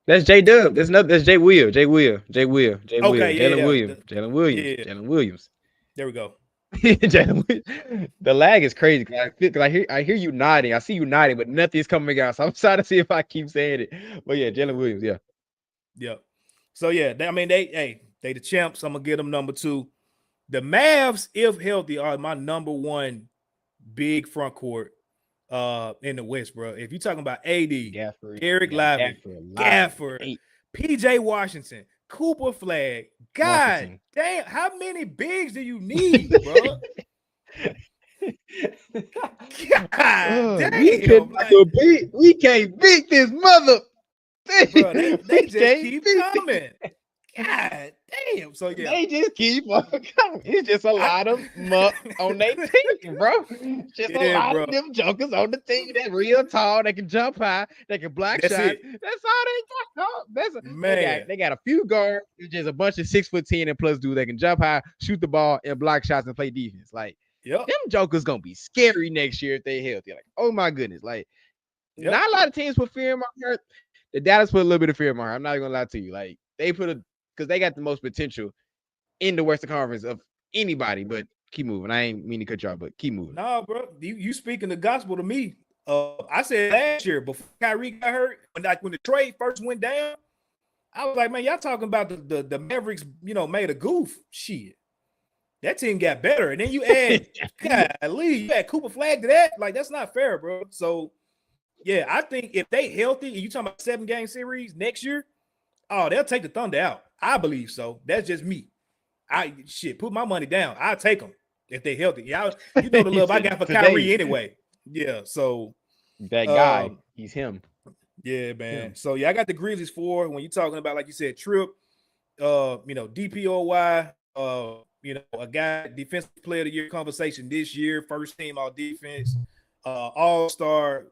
That's J Dub. That's Jay Will. Jalen Williams. Jalen Williams.
There we go.
The lag is crazy because I hear you nodding. I see you nodding, but nothing's coming out. So I'm trying to see if I keep saying it. But yeah, Jalen Williams.
Yeah. So yeah, they the champs. I'm gonna give them number 2. The Mavs, if healthy, are my number 1 big front court in the West, bro. If you're talking about AD,
Gafford,
Eric Lively, Gafford, PJ Washington, Cooper Flag. God damn, how many bigs do you need, bro? God damn,
we can't beat this mother.
Bro, they just keep coming. God damn. So yeah,
they just keep on coming. It's just a lot of muck on their team, bro. Just a lot of them jokers on the team that real tall, they can jump high, they can block shots. That's all they got.
Man.
They got a few guards, it's just a bunch of 6'10" and plus dudes that can jump high, shoot the ball, and block shots and play defense. Like them jokers gonna be scary next year if they healthy. Like, oh my goodness. Like not a lot of teams put fear in my heart. The Dallas put a little bit of fear in my heart. I'm not gonna lie to you. Like they put because they got the most potential in the Western Conference of anybody, but keep moving. I ain't mean to cut y'all, but keep moving.
Nah, bro. You speaking the gospel to me. I said last year before Kyrie got hurt, when the trade first went down, I was like, man, y'all talking about the Mavericks, made a goof. Shit. That team got better. And then you add you add Cooper Flag to that. Like, that's not fair, bro. So yeah, I think if they healthy, and you talking about 7-game series next year, they'll take the Thunder out. I believe so. That's just me. Put my money down. I'll take them if they're healthy. Y'all, the love I got for Kyrie anyway. Yeah, so
that guy, he's him.
Yeah, man. So yeah, I got the Grizzlies 4. When you're talking about, like you said, Tripp, DPOY, a guy defensive player of the year conversation this year, first team all defense, all-star.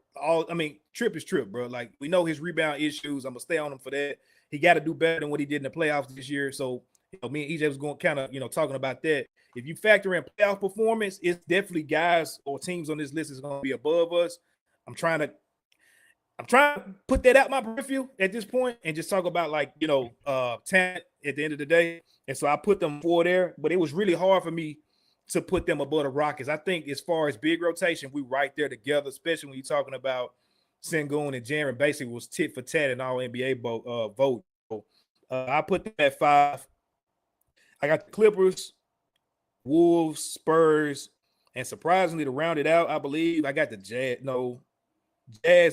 Tripp is Tripp, bro. Like, we know his rebound issues. I'm gonna stay on him for that. He got to do better than what he did in the playoffs this year. So, me and EJ was going kind of, talking about that. If you factor in playoff performance, it's definitely guys or teams on this list is going to be above us. I'm trying to put that out my peripheral at this point and just talk about talent at the end of the day. And so I put them 4 there, but it was really hard for me to put them above the Rockets. I think as far as big rotation, we right there together, especially when you're talking about Sengun and Jaren basically was tit for tat in all NBA vote. I put them at 5. I got the Clippers, Wolves, Spurs, and surprisingly to round it out, I believe I got the Jazz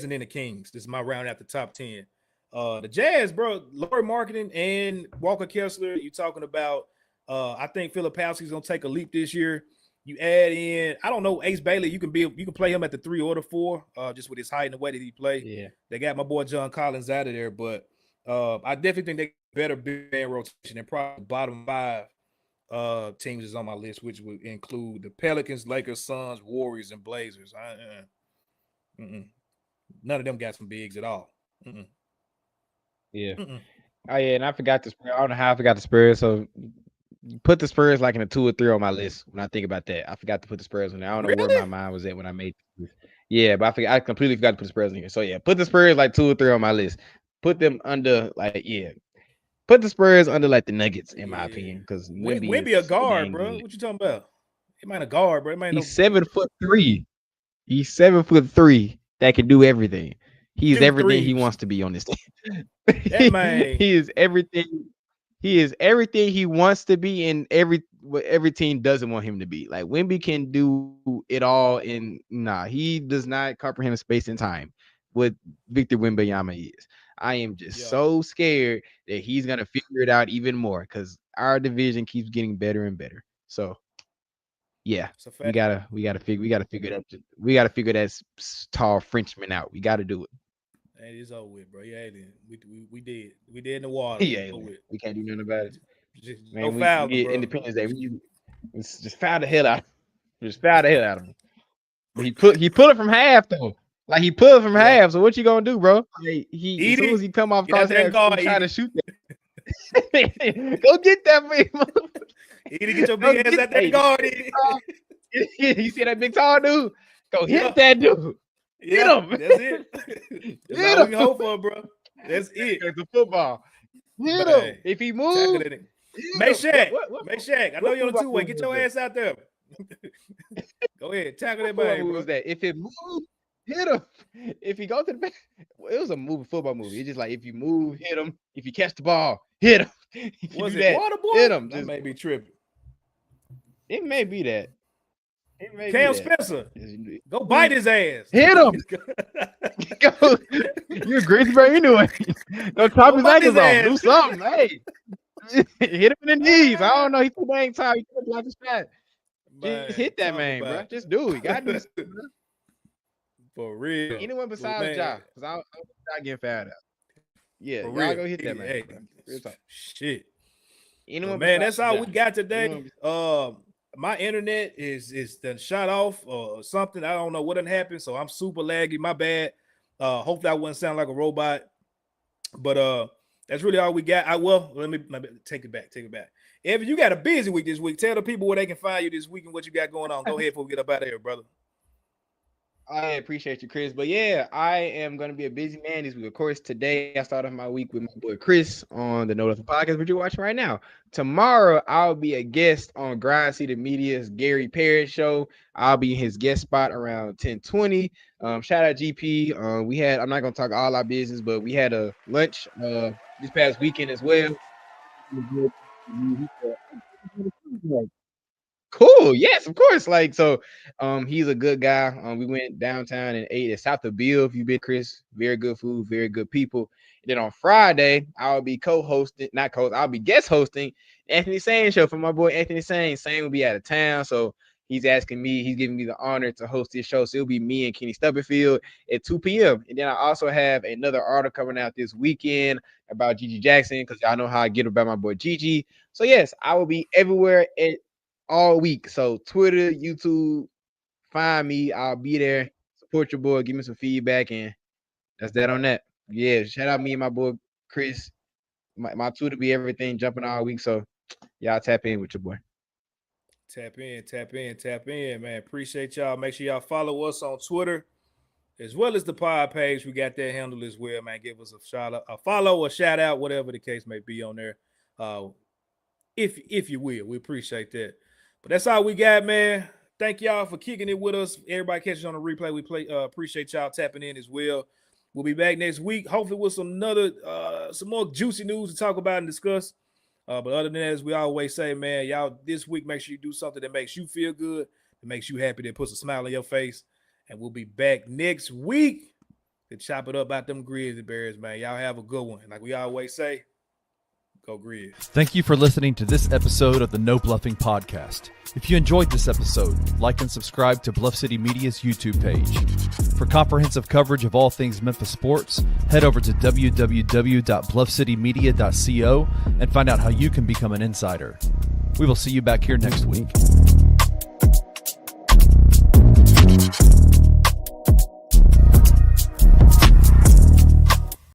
and then the Kings. This is my round out the top 10. The Jazz, bro, Lauri Markkanen and Walker Kessler, you're talking about. I think Filipowski's gonna take a leap this year. You add in, I don't know, Ace Bailey. You can play him at the 3 or the 4, just with his height and the way that he play.
Yeah,
they got my boy John Collins out of there, but I definitely think they better big man rotation and probably bottom 5 teams is on my list, which would include the Pelicans, Lakers, Suns, Warriors, and Blazers. None of them got some bigs at all.
Yeah. Oh yeah, and I forgot the Spurs. I don't know how I forgot the Spurs. So put the Spurs like in a 2 or 3 on my list when I think about that. I forgot to put the Spurs in there. I don't know where my mind was at when I made this. Yeah, but I completely forgot to put the Spurs in here. So yeah, put the Spurs like 2 or 3 on my list. Put them under put the Spurs under like the Nuggets in my opinion. Because
Wemby a guard, bro. What you talking about? He might a guard, bro.
He's 7'3". He's 7'3" that can do everything. He's everything he wants to be on this team.
That man.
He is everything. He is everything he wants to be, and what every team doesn't want him to be. Like Wemby can do it all, he does not comprehend space and time. What Victor Wembanyama is. I am just
Yeah.
so scared that he's gonna figure it out even more because our division keeps getting better and better. So yeah,
It's a
we
fact.
gotta figure that tall Frenchman out. We gotta do it.
Hey, it's over with, bro. Yeah, we did. We did in the water.
Yeah,
It's over
man.
with.
We can't do nothing about it.
No
Man, we
fouling,
get
bro.
Independence Day. Let's just foul the hell out of him. Just foul the hell out of him. But he pulled it from half though. Like he pulled it from
Yeah.
half. So what you gonna do, bro? Like,
Eat
as soon
it.
as he come off
Get out
cross
there and
half,
guard,
try
eat
to
it.
shoot that. Go get that for him.
You need to get your
Go
big ass
get-
out there
hey,
and guard it.
You see that big tall dude? Go hit
Yeah.
that dude.
Yeah,
him.
that's it. That's
Hit
all we can
him.
hope for, bro. That's it.
It's a football. Hit
Man.
him. If he
Tackle
moves,
it.
hit
Make
him.
Shaq.
What
Make Shaq. I know you're on the
football
two-way. Get
move
your
is
ass out there. Go ahead. Tackle that
football
bang,
move
bro.
is that? If it moves, hit him. If he goes to the back, it was a moving football movie. It's just like if you move, hit him. If you catch the ball, hit him. If you
Was
do
it
that,
water boy?
hit him.
That
Just,
may be tripping.
it may be that. It may
Cam
be that.
Spencer. Go bite his ass.
Hit him. Go. You're a Grizz, bro. You knew it. Don't chop
Go
his
bite
ankles
his
off.
ass.
Do something. Hey. Hit him in the knees. I don't know. He's too dang tired. He can't block his shot.
Man,
Just hit that
talk
man,
about
bro.
it.
Just do it. You gotta do something, bro.
For real.
Anyone besides Ja, because I don't get fouled out. Yeah,
For
y'all
real.
go hit that man.
Hey,
bro. Real talk.
shit.
Anyone
Man,
besides
that's all
Ja.
we got today.
Anyone
My internet is done shut off or something. I don't know what done happened, so I'm super laggy. My bad. Hopefully I wouldn't sound like a robot. But that's really all we got. Let me take it back. Evan, you got a busy week this week. Tell the people where they can find you this week and what you got going on. Go ahead before we get up out of here, brother.
I appreciate you, Chris. But yeah, I am going to be a busy man this week. Of course, today I started my week with my boy Chris on the No Bluffin podcast, which you're watching right now. Tomorrow, I'll be a guest on Grind City Media's Gary Parrish show. I'll be in his guest spot around 10:20. Shout out GP. I'm not going to talk all our business, but we had a lunch this past weekend as well. Cool. Yes, of course. He's a good guy. We went downtown and ate at South of Bill. If you've been, Chris, very good food, very good people. And then on Friday, I'll be I'll be guest hosting Anthony Sane show for my boy Anthony Sane. Sane will be out of town, so he's giving me the honor to host this show. So it'll be me and Kenny Stubblefield at 2 p.m. And then I also have another article coming out this weekend about Gigi Jackson, because y'all know how I get about my boy Gigi. So yes, I will be everywhere all week. So Twitter, YouTube, find me. I'll be there. Support your boy. Give me some feedback, and that's that on that. Yeah, shout out me and my boy Chris. My Twitter be everything, jumping all week. So y'all tap in with your boy.
Tap in, man. Appreciate y'all. Make sure y'all follow us on Twitter as well as the pod page. We got that handle as well, man. Give us a shout out, a follow, a shout out, whatever the case may be on there. If you will, we appreciate that. But that's all we got, man. Thank y'all for kicking it with us. Everybody catches on the replay. We appreciate y'all tapping in as well. We'll be back next week, hopefully with some more juicy news to talk about and discuss. But other than that, as we always say, man, y'all this week make sure you do something that makes you feel good, that makes you happy, that puts a smile on your face. And we'll be back next week to chop it up about them Grizzly Bears, man. Y'all have a good one. Like we always say, go Grizz.
Thank you for listening to this episode of the No Bluffing podcast. If you enjoyed this episode, like and subscribe to Bluff City Media's YouTube page. For comprehensive coverage of all things Memphis sports, head over to www.bluffcitymedia.co and find out how you can become an insider. We will see you back here next week.